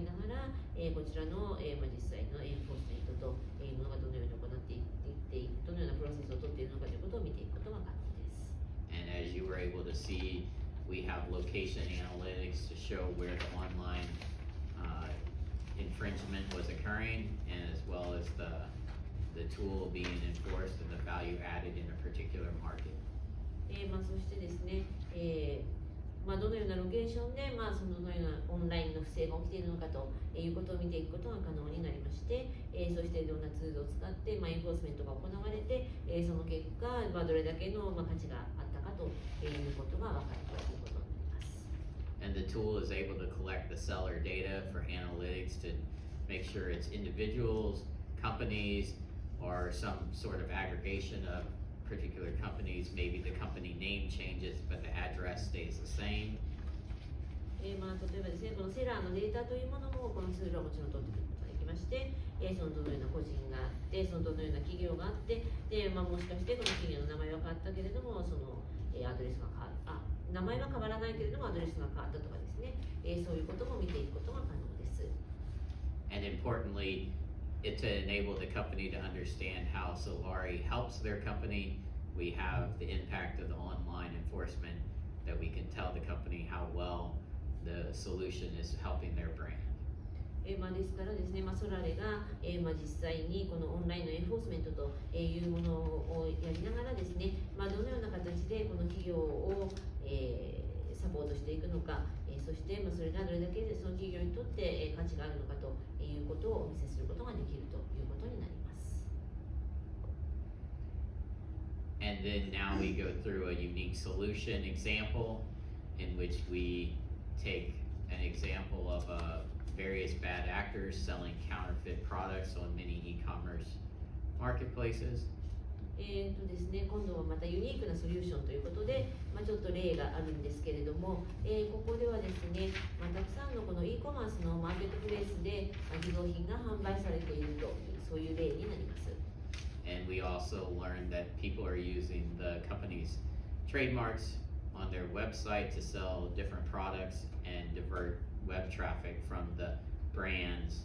ながら、こちらの、実際のエンフォースメントというものがどのように行っていってどのようなプロセスを取っているのかということを見ていくことが可能です。 And as you were able to see, we have location analytics to show where the online infringement was occurring, and as well as the tool being enforced and the value added in a particular market. そしてですね、どのようなロケーションで、そのようなオンラインの不正が起きているのかということを見ていくことが可能になりまして、そしていろんなツールを使って、エンフォースメントが行われて、その結果、どれだけの、価値があったかということが分かるということになります。 And the tool is able to collect the seller data for analytics to make sure it's individuals, companies, or some sort of aggregation of particular companies. Maybe the company name changes, but the address stays the same. 例えばですね、このセラーのデータというものもこのツールはもちろん取ってくることができまして、そのどのような個人があって、そのどのような企業があって、で、もしかしてこの企業の名前は変わったけれども、その、アドレスが変わる、名前は変わらないけれどもアドレスが変わったとかですね、そういうことも見ていくことが可能です。 And importantly, it to enable the company to understand how Solari helps their company. We have the impact of the online enforcement that we can tell the company how well the solution is helping their brand. ですからですね、ソラレが、実際にこのオンラインのエンフォースメントというものをやりながらですね、どのような形でこの企業を、サポートしていくのか、そして、それがどれだけその企業にとって、価値があるのかということをお見せすることができるということになります。 And then now we go through a unique solution example in which we take an example of a various bad actors selling counterfeit products on many e-commerce marketplaces. ですね、今度はまたユニークなソリューションということで、ちょっと例があるんですけれども、ここではですね、たくさんのこの e コマースのマーケットプレイスで偽造品が販売されているというそういう例になります。And we also learned that people are using the company's trademarks on their website to sell different products and divert web traffic from the brand's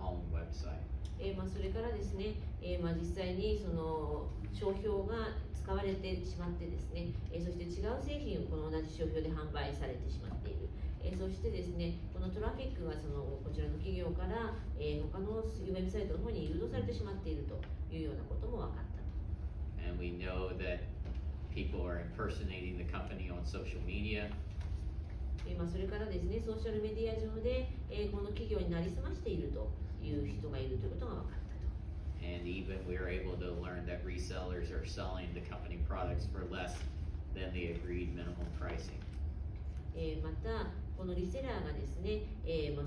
own website. それからですね、実際にその商標が使われてしまってですね、そして違う製品をこの同じ商標で販売されてしまっている。そしてですね、このトラフィックがこちらの企業から、他のウェブサイトの方に誘導されてしまっているというようなことも分かったと。And we know that people are impersonating the company on social media. それからですね、ソーシャルメディア上で、この企業になりすましているという人がいるということが分かったと。And even we are able to learn that resellers are selling the company products for less than the agreed minimum pricing. また、このリセラーがですね、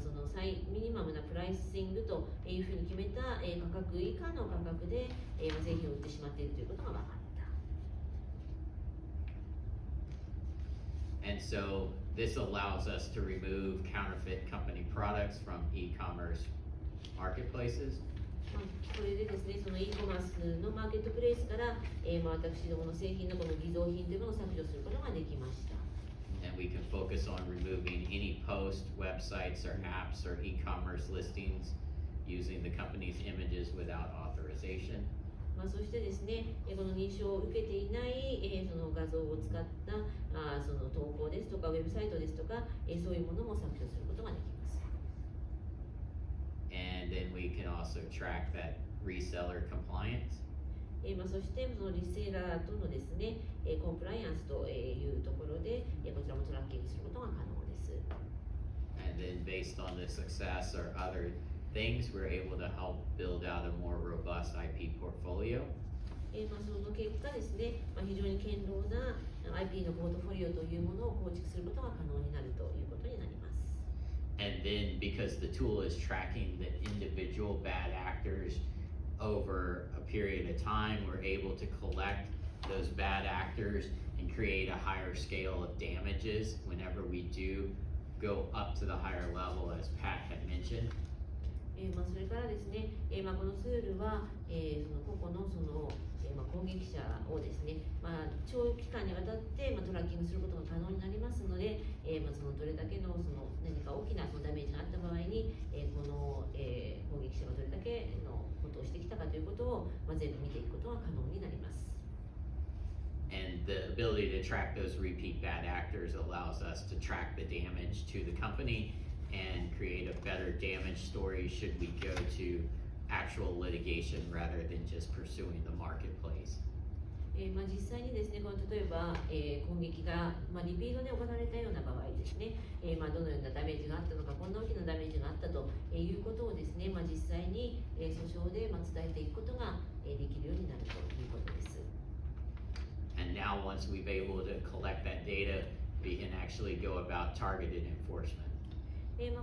そのミニマムなプライシングというふうに決めた、価格以下の価格で、製品を売ってしまっているということが分かった。And so this allows us to remove counterfeit company products from e-commerce marketplaces. これでですね、その e コマースのマーケットプレイスから、私どもの製品のこの偽造品というものを削除することができました。And we can focus on removing any post, websites, or apps or e-commerce listings using the company's images without authorization. そしてですね、この認証を受けていない、その画像を使ったその投稿ですとかウェブサイトですとか、そういうものも削除することができます。And then we can also track that reseller compliance. そしてそのリセーラーとのですね、コンプライアンスというところで、こちらもトラッキングすることが可能です。And then based on the success or other things, we're able to help build out a more robust IP portfolio. その結果ですね、非常に堅牢な IP のポートフォリオというものを構築することが可能になるということになります。And then because the tool is tracking the individual bad actors over a period of time, we're able to collect those bad actors and create a higher scale of damages whenever we do go up to the higher level, as Pat had mentioned. それからですね、このツールは、その個々のその、攻撃者をですね、長期間にわたって、トラッキングすることが可能になりますので、そのどれだけのその何か大きなそのダメージがあった場合に、この、攻撃者がどれだけのことをしてきたかということを、全部見ていくことが可能になります。And the ability to track those repeat bad actors allows us to track the damage to the company and create a better damage story should we go to actual litigation rather than just pursuing the marketplace. 実際にですね、この例えば、攻撃が、リピートで行われたような場合ですね、どのようなダメージがあったのか、こんな大きなダメージがあったということをですね、実際に、訴訟で、伝えていくことが、できるようになるということです。And now once we've been able to collect that data, we can actually go about targeted enforcement.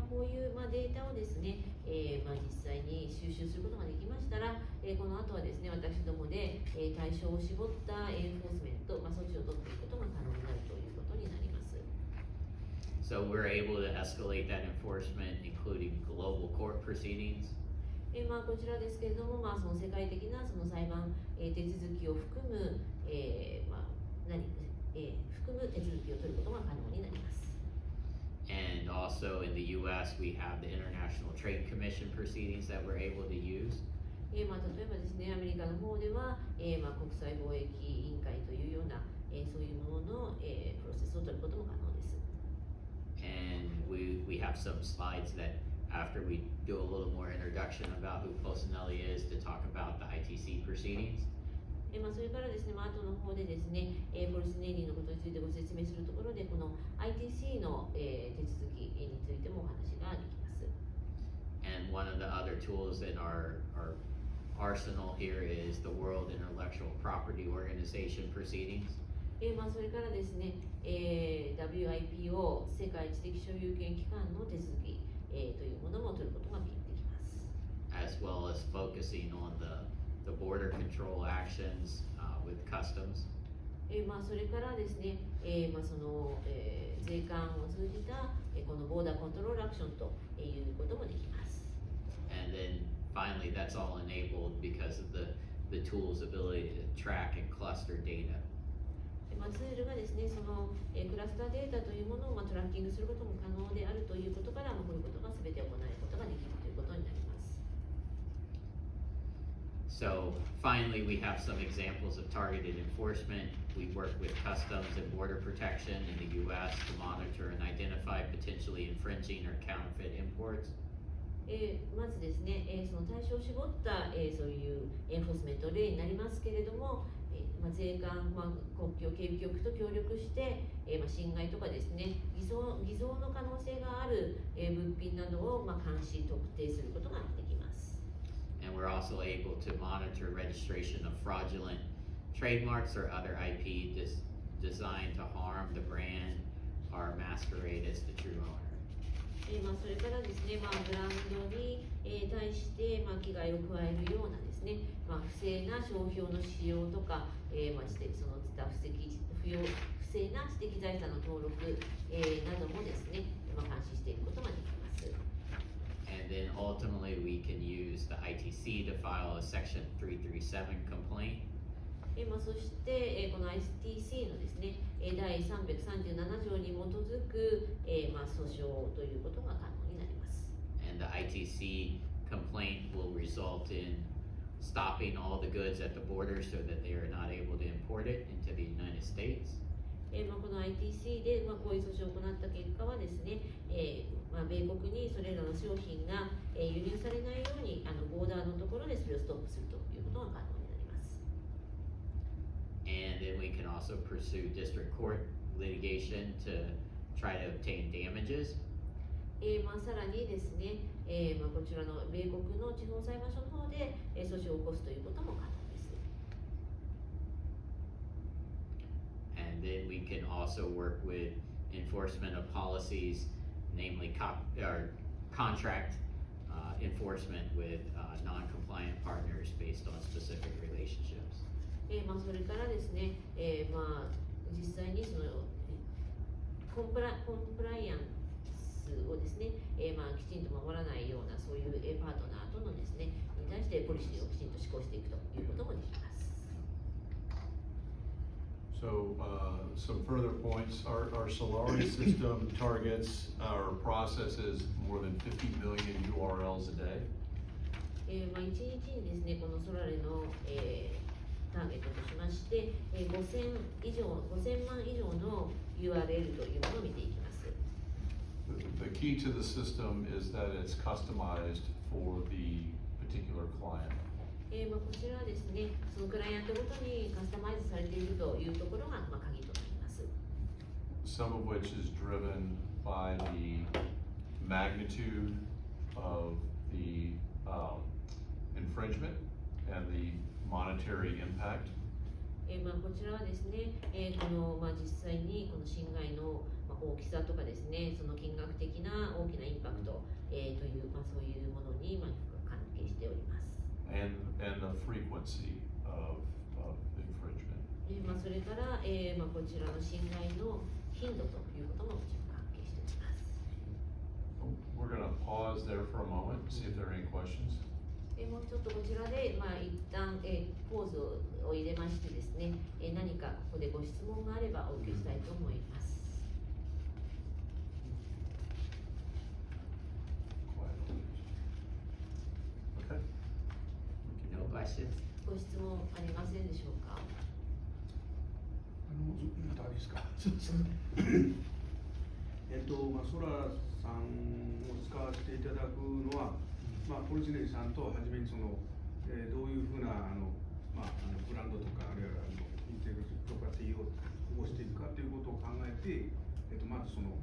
こういう、データをですね、実際に収集することができましたら、この後はですね、私どもで、対象を絞ったエンフォースメント、措置を取っていくことが可能になるということになります。So we're able to escalate that enforcement, including global court proceedings. こちらですけれども、その世界的なその裁判、手続きを含む、含む手続きを取ることが可能になります。And also in the US, we have the International Trade Commission proceedings that we're able to use. 例えばですね、アメリカの方では、国際貿易委員会というような、そういうものの、プロセスを取ることも可能です。And we have some slides that after we do a little more introduction about who Polsinelli is to talk about the ITC proceedings. それからですね、後の方でですね、ポルスネリーのことについてご説明するところで、この ITC の、手続きについてもお話ができます。And one of the other tools in our arsenal here is the World Intellectual Property Organization proceedings. それからですね、WIPO 世界知的所有権機関の手続き、とい as focusing on the border control actions with customs. それからですね、税関を通じた、このボーダーコントロールアクションということもできます。And then finally, that's all enabled because of the tool's ability to track and cluster data. ツールがですね、クラスターデータというものをトラッキングすることも可能であるということから、こういうことが全て行えることができるということになります。So finally, we have some examples of targeted enforcement. We work with Customs and Border Protection in the U.S. to monitor and identify potentially infringing or counterfeit imports. まずですね、その対象を絞った、そういうエンフォースメント例になりますけれども、税関、国境警備局と協力して、侵害とかですね、偽造の可能性がある、物品などを、監視、特定することができます。And we're also able to monitor registration of fraudulent trademarks or other IP designed to harm the brand or masquerade as the true owner. それからですね、ブランドに、対して、危害を加えるようなですね、不正な商標の使用とか、その他不正な知的財産の登録、などもですね、監視していくことができます。And then ultimately, we can use the ITC to file a Section 337 complaint. そして、この ITC のですね、第337条に基づく、訴訟ということが可能になります。And the ITC complaint will result in stopping all the goods at the border so that they are not able to import it into the United States. この ITC で、こういう訴訟を行った結果はですね、米国にそれらの商品が、輸入されないようにボーダーのところでそれをストップするということが可能になります。And then we can also pursue district court litigation to try to obtain damages. さらにですね、こちらの米国の地方裁判所の方で、訴訟を起こすということも可能です。And then we can also work with enforcement of policies, namely contract enforcement with non-compliant partners based on specific relationships. それからですね、実際にそのコンプライアンスをですね、きちんと守らないようなそういうパートナーとのですね、に対してポリシーをきちんと施行していくということもできます。So, some further points. Our Solari system targets or processes more than 50 million URLs a day. 1日にですね、このソラレの、ターゲットとしまして、5000万以上の URL というものを見ていきます。The key to the system is that it's customized for the particular client. こちらはですね、そのクライアントごとにカスタマイズされているというところが、鍵となります。Some of which is driven by the magnitude of the infringement and the monetary impact. こちらはですね、この、実際にこの侵害の、大きさとかですね、その金額的な大きなインパクト、という、そういうものに、関係しております。And the frequency of infringement. それから、こちらの侵害の頻度ということももちろん関係しております。We're going to pause there for a moment and see if there are any questions. もうちょっとこちらで、一旦、ポーズを入れましてですね、何かここでご質問があればお受けしたいと思います。Okay. No questions? ご質問ありませんでしょうか。またいいですか。すみません。ソラさんを使わせていただくのは、ポリジネリさんとはじめにその、どういうふうなブランドとかあるいはインテグリティプロパティを保護していくかということを考えて、まずその、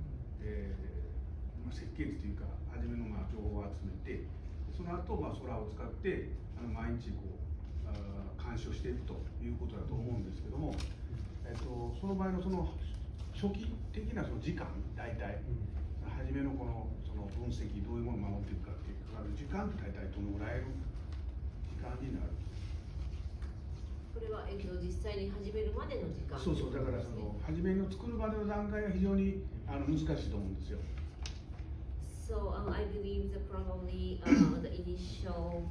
設計図というか初めの情報を集めて、その後ソラを使って毎日監視をしていくということだと思うんですけども、その場合のその初期的なその時間、大体、初めのその分析、どういうものを守っていくかっていうかかる時間って大体どのぐらい間になる。これは、実際に始めるまでの時間。そうそう、だからその初めの作るまでの段階が非常に難しいと思うんですよ。So I believe that probably the initial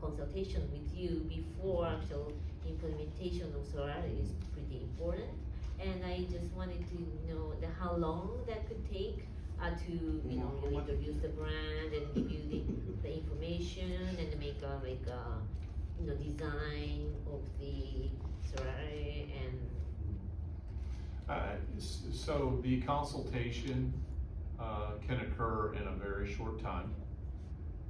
consultation with you before actual implementation of Solar is pretty important, and I just wanted to know how long that could take to really introduce the brand and give you the information and make a design of the Solar and So the consultation can occur in a very short time.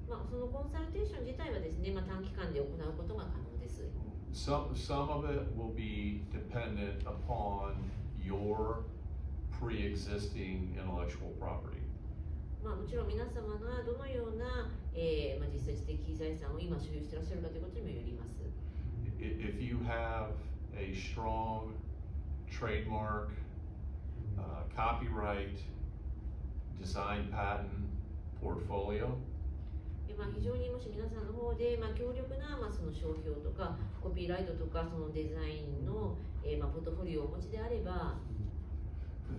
そのコンサルテーション自体はですね、短期間で行うことが可能です。Some of it will be dependent upon your pre-existing intellectual property. もちろん皆様がどのような、実際知的財産を今所有していらっしゃるかということにもよります。If you have a strong trademark, copyright, design patent portfolio, 非常にもし皆さんの方で、強力な、その商標とかコピーライトとかそのデザインの、ポートフォリオをお持ちであれば、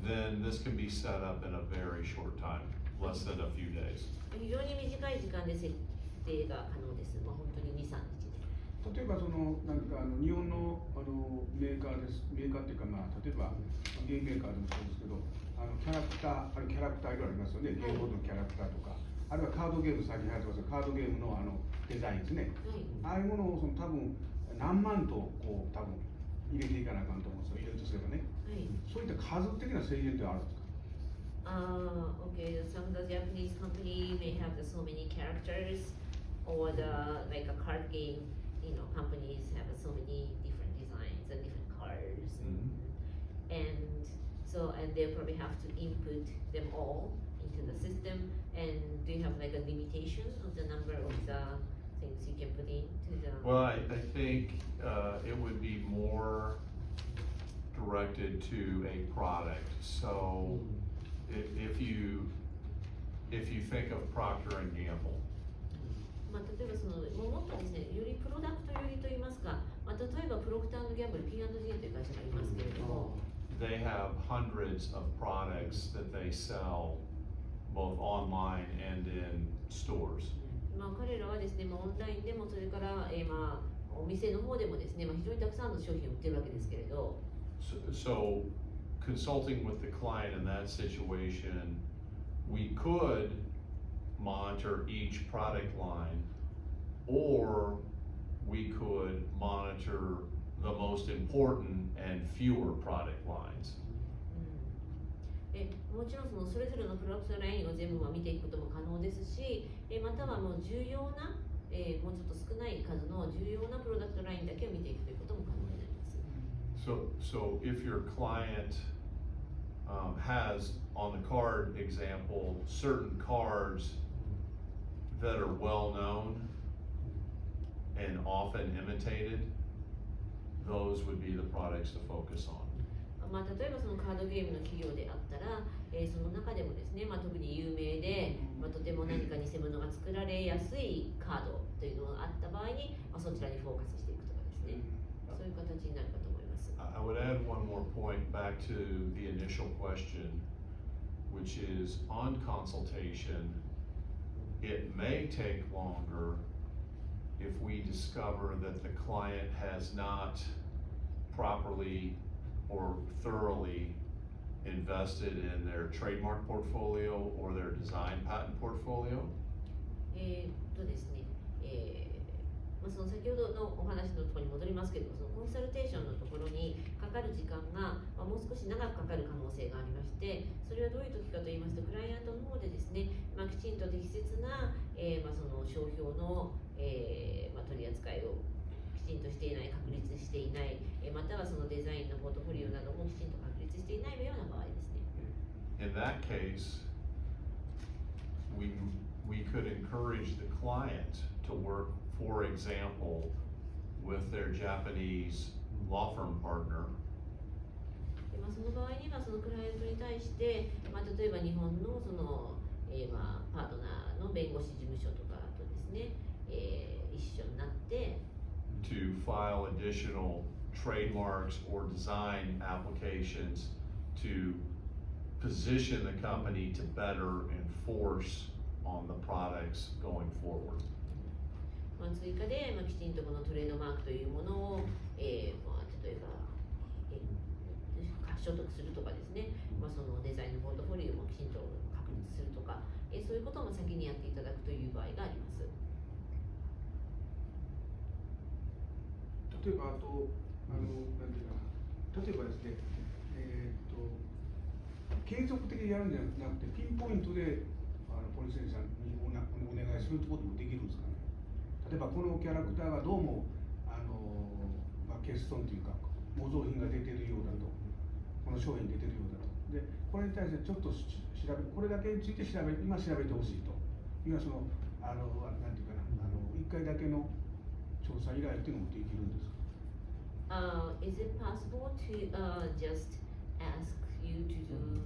then this can be set up in a very short time, less than a few days. 非常に短い時間で設定が可能です。本当に2、3日で。例えばその日本のメーカーっていうか例えばゲームメーカーでもそうですけどキャラクターいろいろありますよね。ゲームボードのキャラクターとか、あるいはカードゲーム最近流行ってますカードゲームのデザインですね。ああいうものを多分何万と多分入れていかなあかんと思うんですよ。入れるとすればね。そういった数的な制限ってあるんですか？Okay, some of the Japanese company may have so many characters, or like a card game, companies have so many different designs and different cards, and they probably have to input them all into the system. And do you have like a limitation of the number of the things you can put into the? Well, I think it would be more directed to a product. So if you think of Procter and Gamble, 例えばもっとですね、よりプロダクト寄りといいますか、例えばプロクター&ギャンブル P&G という会社がありますけれども、they have hundreds of products that they sell both online and in stores. 彼らはですね、オンラインでもそれから、お店の方でもですね、非常にたくさんの商品を売ってるわけですけれど、So consulting with the client in that situation, we could monitor each product line, or we could monitor the most important and fewer product lines. もちろんそれぞれのプロダクトラインを全部見ていくことも可能ですし、またはもう重要な、もうちょっと少ない数の重要なプロダクトラインだけを見ていくということも可能になります。So if your client has, on the card example, certain cards that are well known and often imitated, those would be the products to focus on. 例えばそのカードゲームの企業であったら、その中でもですね、特に有名で、とても何か偽物が作られやすいカードというのがあった場合に、そちらにフォーカスしていくとかですね、そういう形になるかと思います。I would add one more point back to the initial question, which is on consultation, it may take longer if we discover that the client has not properly or thoroughly invested in their trademark portfolio or their design patent portfolio. ですね、その先ほどのお話のところに戻りますけれども、そのコンサルテーションのところにかかる時間が、もう少し長くかかる可能性がありまして、それはどういう時かと言いますと、クライアントの方でですね、きちんと適切な、その商標の、取り扱いをきちんとしていない、確立していない、またはそのデザインのポートフォリオなどもきちんと確立していないような場合ですね。In that case, we could encourage the client to work, for example, with their Japanese law firm partner. その場合にはそのクライアントに対して、例えば日本のその、パートナーの弁護士事務所とかとですね、一緒になって、to file additional trademarks or design applications to position the company to better enforce on the products going forward. まあ、追加で、まあ、きちんとこのトレードマークというものを、まあ、例えば、所得するとかですね、まあ、そのデザインのポートフォリオもきちんと確立するとか、そういうことも先にやっていただくという場合があります。例えば、あと、なんていうかな、例えばですね、継続的にやるんじゃなくて、ピンポイントでポリスさんにお願いするってこともできるんですかね。例えば、このキャラクターがどうも、まあ、欠損というか、模造品が出てるようだと、この商品出てるようだと。で、これに対してちょっとこれだけについて今調べてほしいと。今その、なんていうかな、1回だけの調査依頼っていうのもできるんですか。Is it possible to just ask you to do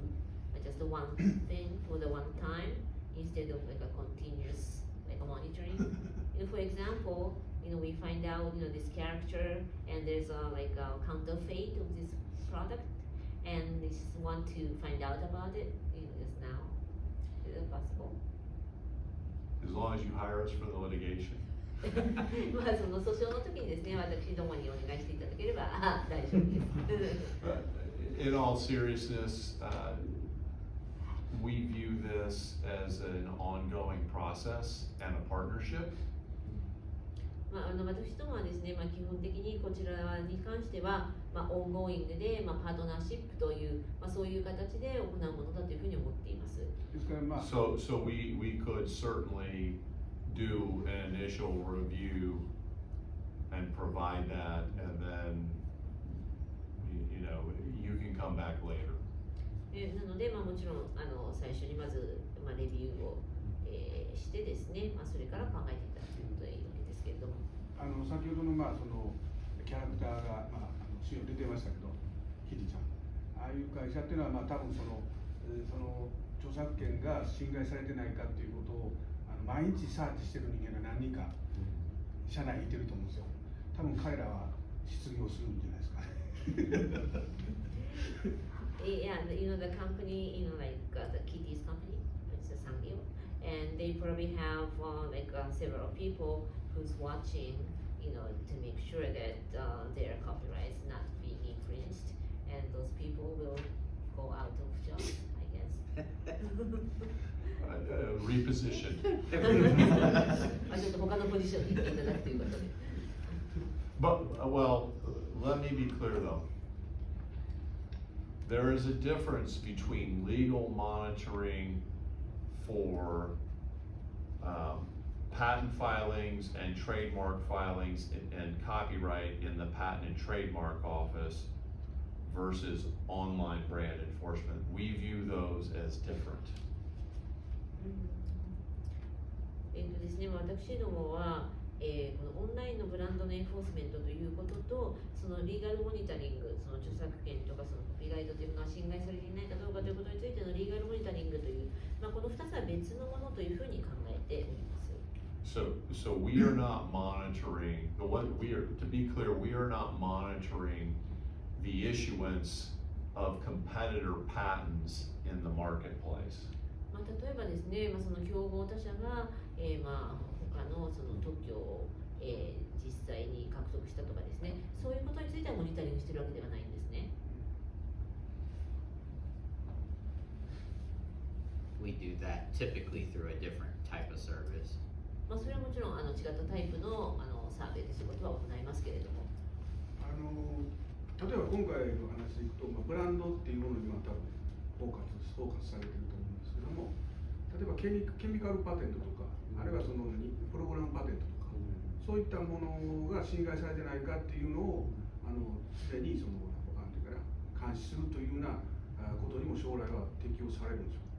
just the one thing for the one time instead of like a continuous like a monitoring? For example, we find out this character and there's like a counterfeit of this product, and we just want to find out about it just now. Is it possible? As long as you hire us for the litigation. まあその訴訟の時にですね、私どもにお願いしていただければ大丈夫です。In all seriousness, we view this as an ongoing process and a partnership. まあ、私どもはですね、基本的にこちらに関しては、オンゴーイングで、パートナーシップという、そういう形で行うものだというふうに思っています。ですからまあ、So we could certainly do an initial review and provide that, and then you can come back later. なので、もちろん最初にまず、レビューを、してですね、それから考えていただくということでいいわけですけれども。先ほどのそのキャラクターが資料出てましたけど、キティちゃん、ああいう会社っていうのは多分その著作権が侵害されてないかっていうことを毎日サーチしてる人間が何人か社内にいてると思うんですよ。多分彼らは失業するんじゃないですかね。Yeah, the company, like the Kitty's company, it's a Sangyo, and they probably have several people who's watching, to make sure that their copyright is not being infringed, and those people will go out of job, I guess. Reposition. ちょっと他のポジションに行っていただくということで。But, well, let me be clear though. There is a difference between legal monitoring for patent filings and trademark filings and copyright in the Patent and Trademark Office versus online brand enforcement. We view those as different. ですね、私どもは、このオンラインのブランドのエンフォースメントということと、そのリーガルモニタリング、その著作権とかそのコピーライトというのが侵害されていないかどうかということについてのリーガルモニタリングという、この2つは別のものというふうに考えております。So we are not monitoring to be clear, we are not monitoring the issuance of competitor patents in the marketplace. 例えばですね、その競合他社が、他のその特許を、実際に獲得したとかですね、そういうことについてはモニタリングしているわけではないんですね。We do that typically through a different type of service. それはもちろん違ったタイプのサーベイでそういうことは行いますけれども。例えば今回の話でいくと、ブランドっていうものには多分フォーカスされてると思うんですけども、例えばケミカルパテントとか、あるいはそのプログラムパテントとか、そういったものが侵害されてないかっていうのをすでになんていうかな、監視するというようなことにも将来は適用されるんでしょう。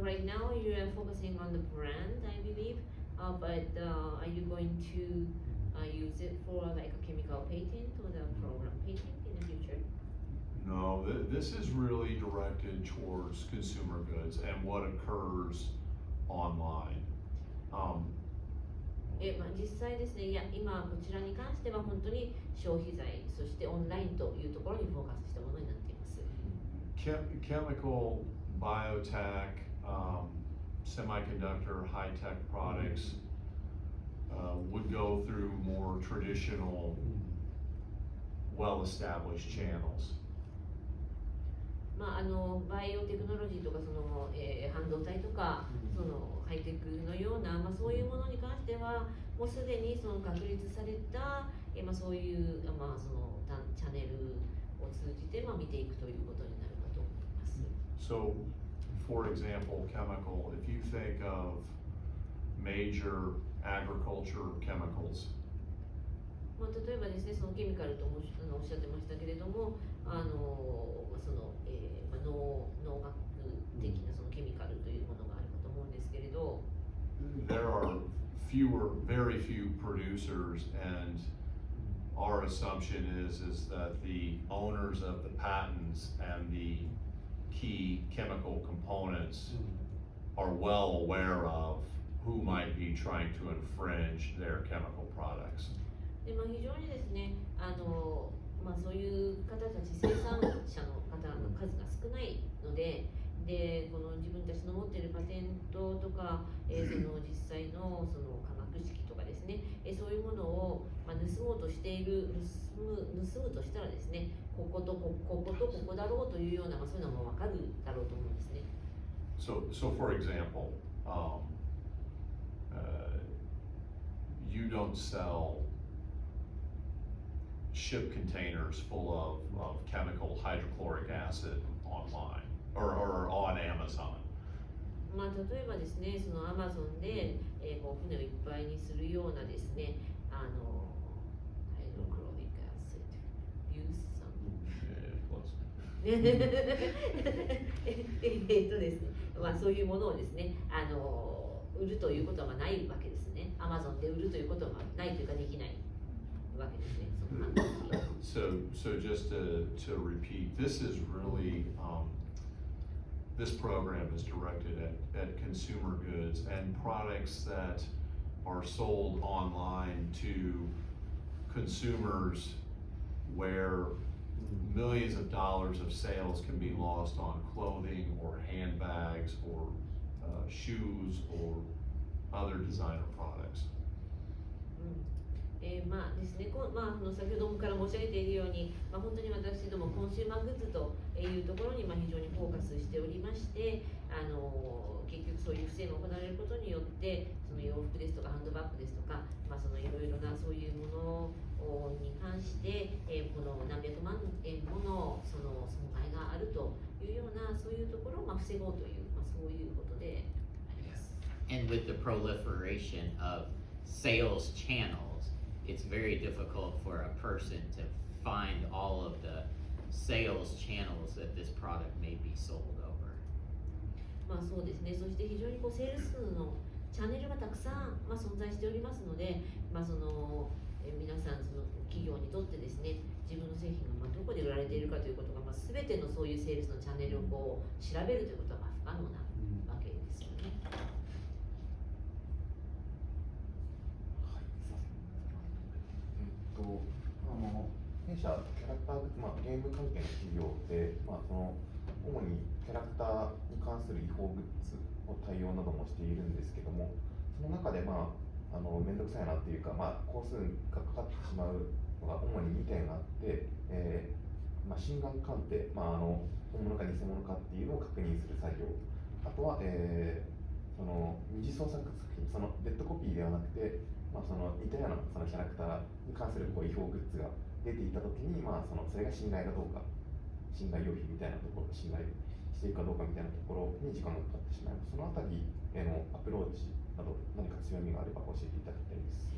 Right now you are focusing on the brand, I believe, but are you going to use it for like a chemical patent or the program patent in the future? No, this is really directed towards consumer goods and what occurs online. 実際ですね、いや今こちらに関しては本当に消費財、そしてオンラインというところにフォーカスしたものになっています。Chemical, biotech, semiconductor, high-tech products would go through more traditional, well-established channels. バイオテクノロジーとか半導体とか、ハイテクのような、そういうものに関してはもうすでに確立された、そういう、チャンネルを通じて、見ていくということになるかと思います。So, for example, chemical, if you think of major agriculture chemicals, 例えばですね、ケミカルともおっしゃってましたけれども、農学的なケミカルというものがあるかと思うんですけれど、there are very few producers, and our assumption is that the owners of the patents and the key chemical components are well aware of who might be trying to infringe their chemical products. で非常にですね、そういう方たち、生産者の方の数が少ないので、この自分たちの持っているパテントとか、実際の化学式とかですね、そういうものを、盗もうとしている、盗むとしたらですね、こことここだろうというような、そういうのも分かるだろうと思うんですね。So for example, you don't sell ship containers full of chemical hydrochloric acid online or on Amazon. 例えばですね、アマゾンで、船をいっぱいにするようなですね、ハイドロクロリックアシッド、硫酸。ですね、そういうものをですね、売るということはないわけですね。アマゾンで売るということはないというかできないわけですね。So just to repeat, this is really this program is directed at consumer goods and products that are sold online to consumers where millions of dollars of sales can be lost on clothing or handbags or shoes or other designer products. ですね、先ほどから申し上げているように、本当に私どもコンシューマーグッズというところに非常にフォーカスしておりまして、結局そういう不正が行われることによって洋服ですとかハンドバッグですとか、いろいろなそういうものに関して、この何百万円もの損害があるというようなそういうところを防ごうという、そういうことであります。And with the proliferation of sales channels, it's very difficult for a person to find all of the sales channels that this product may be sold over. そうですね。そして非常にセールスのチャンネルがたくさん、存在しておりますので、皆さん企業にとってですね、自分の製品がどこで売られているかということが、全てのそういうセールスのチャンネルを調べるということは不可能なわけですよね。弊社キャラクターグッズ、ゲーム関係の企業で、主にキャラクターに関する違法グッズの対応などもしているんですけども、その中で面倒くさいなっていうか、工数がかかってしまうのが主に2点あって、真贋鑑定、本物か偽物かっていうのを確認する作業、あとは、二次創作作品、デッドコピーではなくて、似たようなキャラクターに関する違法グッズが出ていたときに、それが信頼かどうか、信頼用品みたいなところ、信頼しているかどうかみたいなところに時間がかかってしまいます。そのあたりへのアプローチなど、何か強みがあれば教えていただきたいです。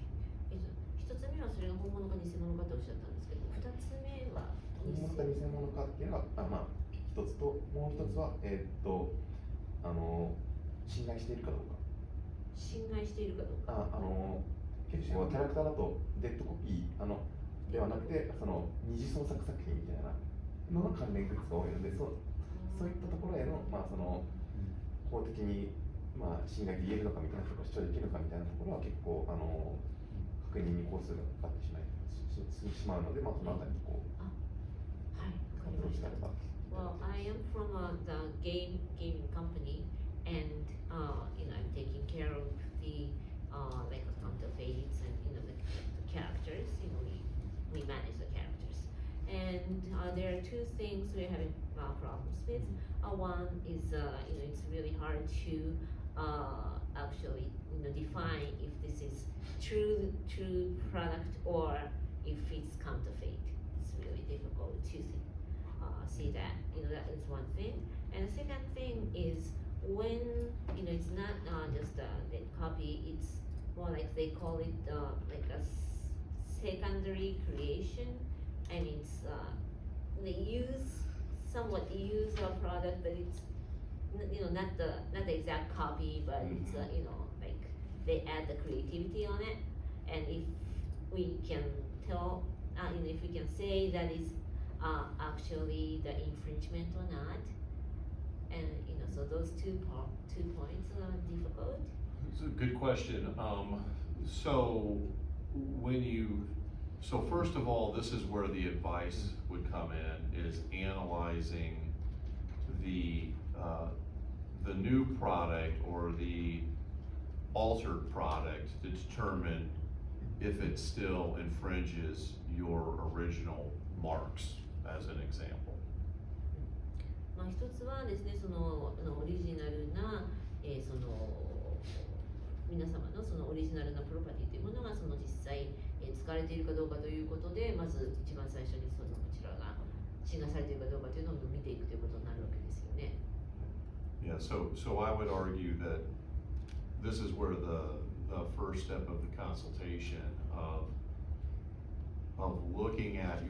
一つ目はそれが本物か偽物かとおっしゃったんですけど、二つ目は本物か偽物かっていうのが一つと、もう一つは、信頼しているかどうか。信頼しているかどうか。結構キャラクターだとデッドコピーではなくて二次創作作品みたいなのの関連グッズが多いので、そういったところへの、法的に、まあ、信頼で言えるのかみたいなところ、主張できるのかみたいなところは結構確認に工数がかかってしまうので、まあ、そのあたりにこう、はい、わかアりました。プローチがあれば。 Well, I am from the gaming company, and I'm taking care of the like counterfeits and the characters. We manage the characters, and there are two things we're having problems with. One is it's really hard to actually define if this is true product or if it's counterfeit. It's really difficult to see that. That is one thing. And the second thing is when it's not just the copy, it's more like they call it like a secondary creation. I mean, it's they somewhat use a product, but it's not the exact copy, but it's like they add the creativity on it. And if we can tell, if we can say that is actually the infringement or not, and so those two points are difficult. It's a good question. So first of all, this is where the advice would come in, is analyzing the new product or the altered product to determine if it still infringes your original marks, as an example. まあ一つはですね、そのオリジナルな、皆様のそのオリジナルなプロパティというものがその実際、使われているかどうかということで、まず一番最初にこちらが侵害されているかどうかというのを見ていくということになるわけですよね。Yeah, so I would argue that this is where the first step of the consultation of looking at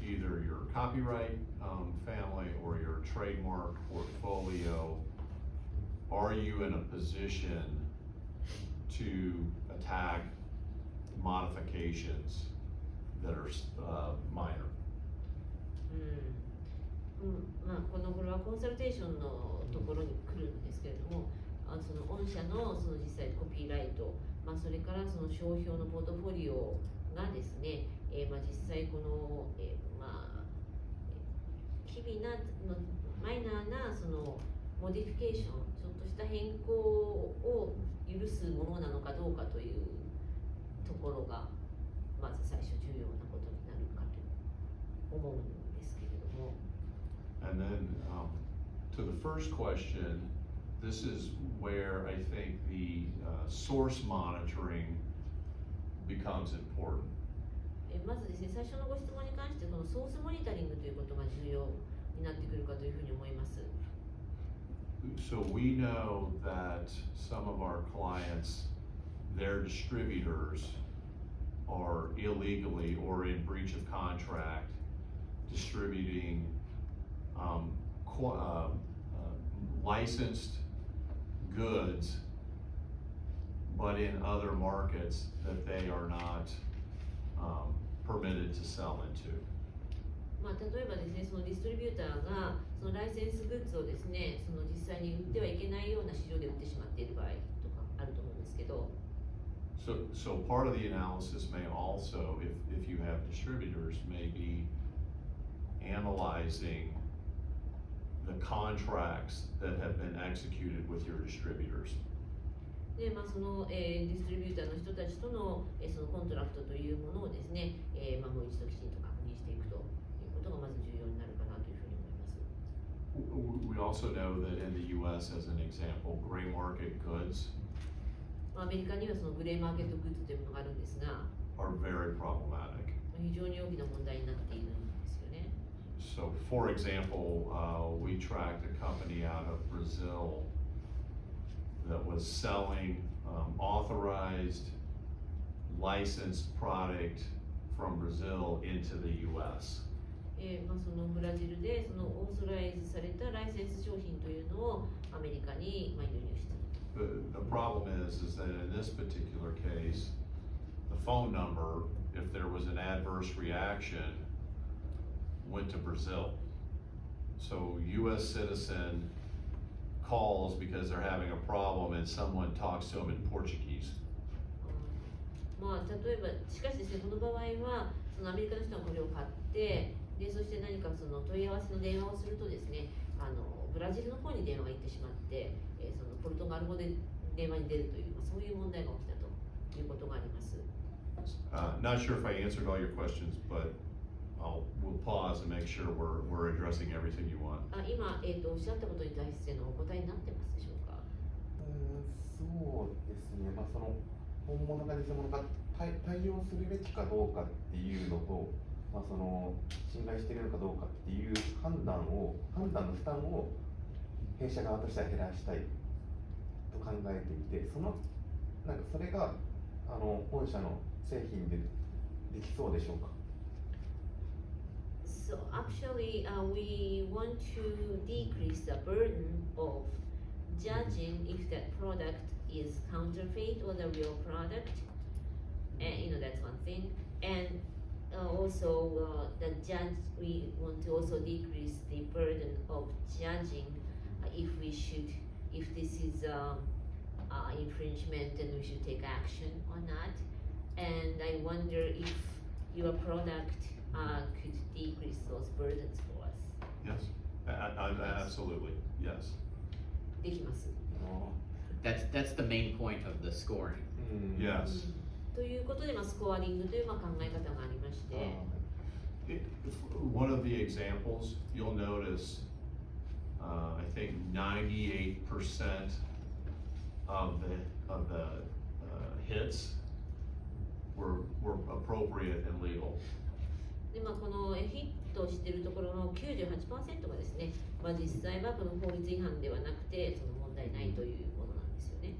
either your copyright family or your trademark portfolio. Are you in a position to attack modifications that are minor? まあこれはコンサルテーションのところに来るんですけれども、その御社のその実際コピーライト、それからその商標のポートフォリオがですね、実際この、機微なマイナーなそのモディフィケーション、ちょっとした変更を許すものなのかどうかというところがまず最初重要なことになるかと思うんですけれども。And then to the first question, this is where I think the source monitoring becomes important. まずですね、最初のご質問に関してこのソースモニタリングということが重要になってくるかというふうに思います。So we know that some of our clients, their distributors are illegally or in breach of contract distributing licensed goods, but in other markets that they are not permitted to sell into. 例えばですね、そのディストリビューターがそのライセンスグッズをですね、その実際に売ってはいけないような市場で売ってしまっている場合とかあると思うんですけど。So part of the analysis may also, if you have distributors, may be analyzing the contracts that have been executed with your distributors. でそのディストリビューターの人たちとのそのコントラクトというものをですね、もう一度きちんと確認していくということがまず重要になるかなというふうに思います。We also know that in the U.S., as an example, gray market goods アメリカにはそのグレーマーケットグッズというものがあるんですが、are very problematic. 非常に大きな問題になっているんですよね。So, for example, we tracked a company out of Brazil that was selling authorized, licensed product from Brazil into the U.S. そのブラジルでそのオーソライズされたライセンス商品というのをアメリカに輸入している。The problem is that in this particular case, the phone number, if there was an adverse reaction, went to Brazil. So U.S. citizen calls because they're having a problem and someone talks to them in Portuguese. まあ、例えば、しかしですね、この場合は、そのアメリカの人がこれを買って、でそして何かその問い合わせの電話をするとですね、ブラジルの方に電話が行ってしまって、そのポルトガル語で電話に出るという、そういう問題が起きたということがあります。Not sure if I answered all your questions, but we'll pause and make sure we're addressing everything you want. 今、おっしゃったことに対してのお答えになってますでしょうか。そうですね、まあ、その本物か偽物か対応するべきかどうかっていうのと、まあ、その信頼しているのかどうかっていう判断の負担を弊社側としては減らしたいと考えていて、なんかそれが本社の製品でできそうでしょうか。So actually, we want to decrease the burden of judging if that product is counterfeit or the real product, and that's one thing. And also, we want to also decrease the burden of judging if this is infringement, then we should take action or not. And I wonder if your product could decrease those burdens for us. Yes, absolutely, yes. できます。That's the main point of the scoring. Yes. ということで、スコアリングという考え方がありまして、One of the examples, you'll notice, I think 98% of the hits were appropriate and legal. でこのヒットしているところの 98% がですね、実際はこの法律違反ではなくてその問題ないというものなんですよね。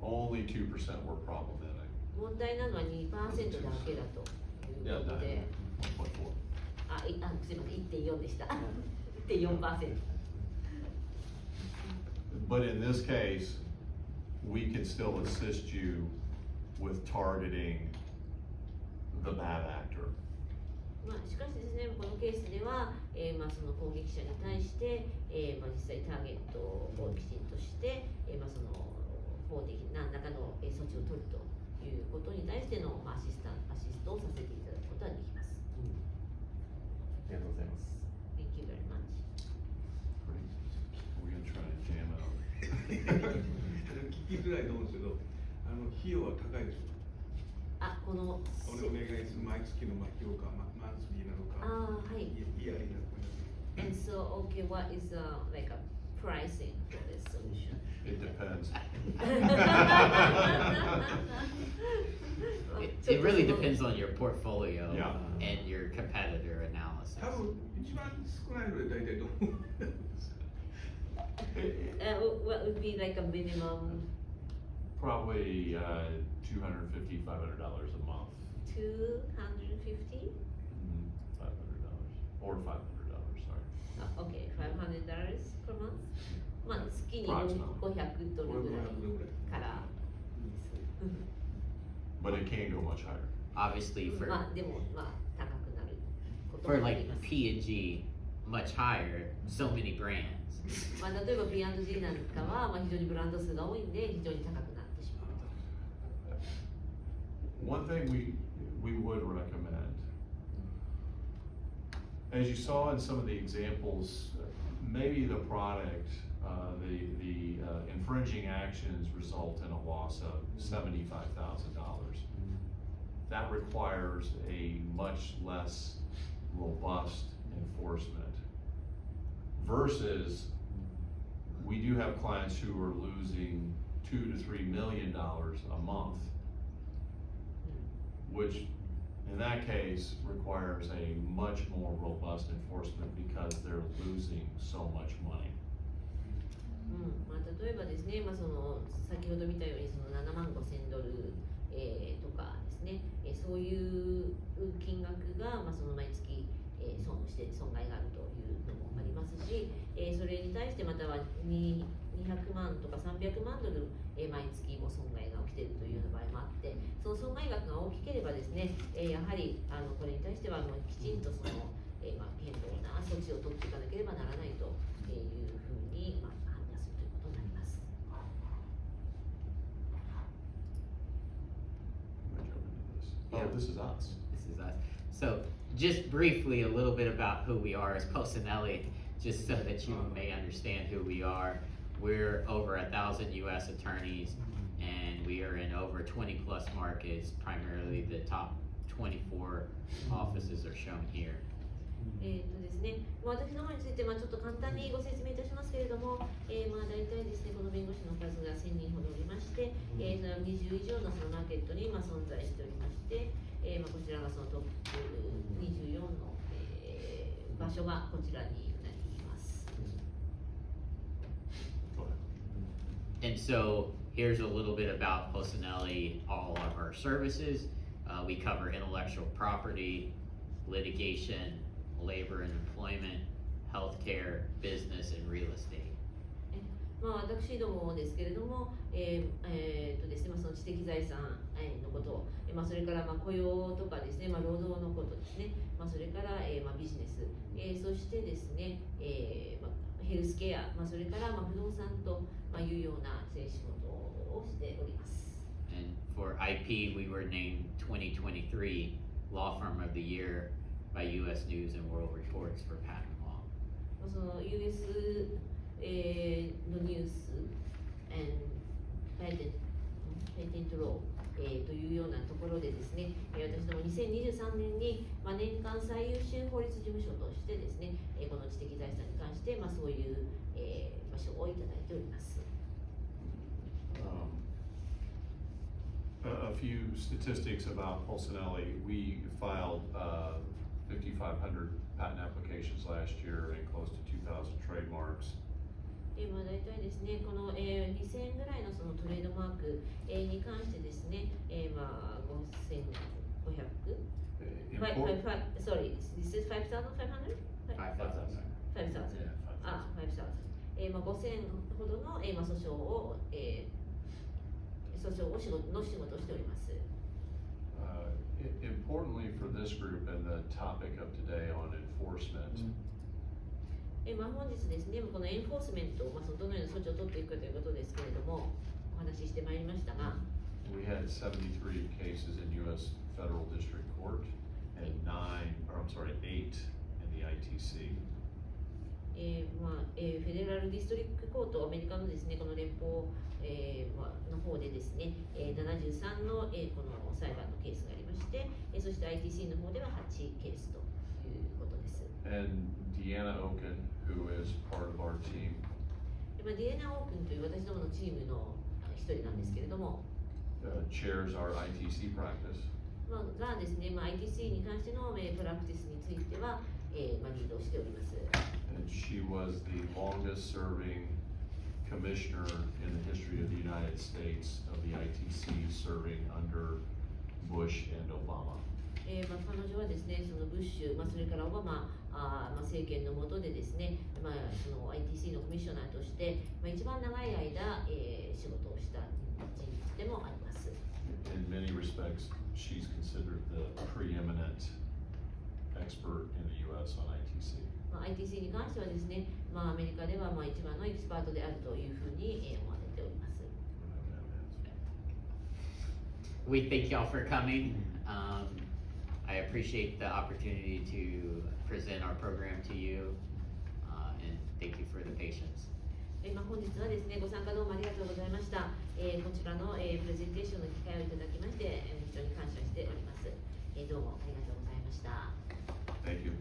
Only 2% were problematic. 問題なのは 2% だけだということで、すいません、1.4 でした。1.4%。But in this case, we can still assist you with targeting the bad actor. しかしですね、このケースでは、その攻撃者に対して、実際ターゲットをきちんとして、その法的何らかの措置を取るということに対しての、アシストをさせていただくことはできます。ありがとうございます。Thank you very much. We're gonna try to jam out. 聞きづらいと思うんですけど、費用は高いでしょうか。このお願いする毎月の費用か、マンスリーなのか、はい。イヤリーなのか。And so, okay, what is like a pricing for this solution? It depends. It really depends on your portfolio Yeah. and your competitor analysis. 多分一番少ないので大体どう思う。What would be like a minimum? Probably $250, $500 a month. 250? $500 or $500, sorry. Okay, $500 per month? 月に500ドルぐらいからです。But it can go much higher. Obviously, for でも高くなることも for あ like ります。P&G, much higher, so many brands. 例えば P&G なんかは非常にブランド数が多いんで非常に高くなってしまうと。One thing we would recommend, as you saw in some of the examples, maybe the product, the infringing actions result in a loss of $75,000. That requires a much less robust enforcement versus we do have clients who are losing $2 to $3 million a month, which in that case requires a much more robust enforcement because they're losing so much money. 例えばですね、その先ほど見たようにその7万5,000ドル、とかですね、そういう金額が、その毎月、損害があるというのもありますし、それに対してまたは200万とか300万ドル、毎月も損害が起きているというような場合もあって、その損害額が大きければですね、やはりこれに対してはきちんとその、変動な措置を取っていかなければならないというふうに、判断するという Oh, Yeah. this is us. This is us. So just briefly, a little bit about who we are as Posanelli, just so that you may understand who we are. We're over 1,000 US attorneys, and we are in over 20 plus markets. Primarily the top 24 offices are shown here. ですね、私の方についてちょっと簡単にご説明いたしますけれども、大体ですね、この弁護士の数が1000人ほどおりまして、それは20以上のそのマーケットに存在しておりまして、こちらがそのトップ24の、場所がこちらになります。Go ahead. And so here's a little bit about Posanelli, all of our services. We cover intellectual property, litigation, labor and employment, healthcare, business, and real estate. 私どもですけれども、ですね、その知的財産のこと、それから雇用とかですね、労働のことですね、それからビジネス、そしてですね、ヘルスケア、それから不動産というような仕事をしております。And for IP, we were named 2023 Law Firm of the Year by US News and World Reports for patent law. その US のニュース、ペテントロー、というようなところでですね、私ども2023年に、年間最優秀法律事務所としてですね、この知的財産に関して、そういう、場所をいただいております。A few statistics about Polsinelli. We filed 5,500 patent applications last year and close to 2,000 trademarks. 大体ですね、この、2000ぐらいのそのトレードマーク、に関してですね、5500 sorry, this is 5,500? 5,000. 5,000. 5,000。5000ほどの、訴訟を、仕事をしております。Importantly for this group and the topic of today on enforcement, 本日ですね、このエンフォースメント、そのどのような措置を取っていくかということですけれども、お話ししてまいりましたが、we had 73 cases in U.S. Federal District Court and 8 in the ITC. フェデラルディストリクトコート、アメリカのですね、この連邦、の方でですね、73の、この裁判のケースがありまして、そして ITC の方では8ケースということです。And Deanna Oken, who is part of our team, ディエナ・オークンという私どものチームの一人なんですけれども、chairs our ITC practice. がですね、ITC に関してのプラクティスについては、リードしております。And she was the longest serving commissioner in the history of the United States of the ITC, serving under Bush and Obama. 彼女はですね、そのブッシュ、それからオバマ政権の下でですね、その ITC のコミッショナーとして、一番長い間、仕事をした人物でもあります。In many respects, she's considered the preeminent expert in the U.S. on ITC. ITC に関してはですね、アメリカでは一番のエキスパートであるというふうに思われております。We thank y'all for coming. I appreciate the opportunity to present our program to you, and thank you for the patience. 本日はですね、ご参加どうもありがとうございました。こちらの、プレゼンテーションの機会をいただきまして、非常に感謝しております。どうもありがとうございました。Thank you.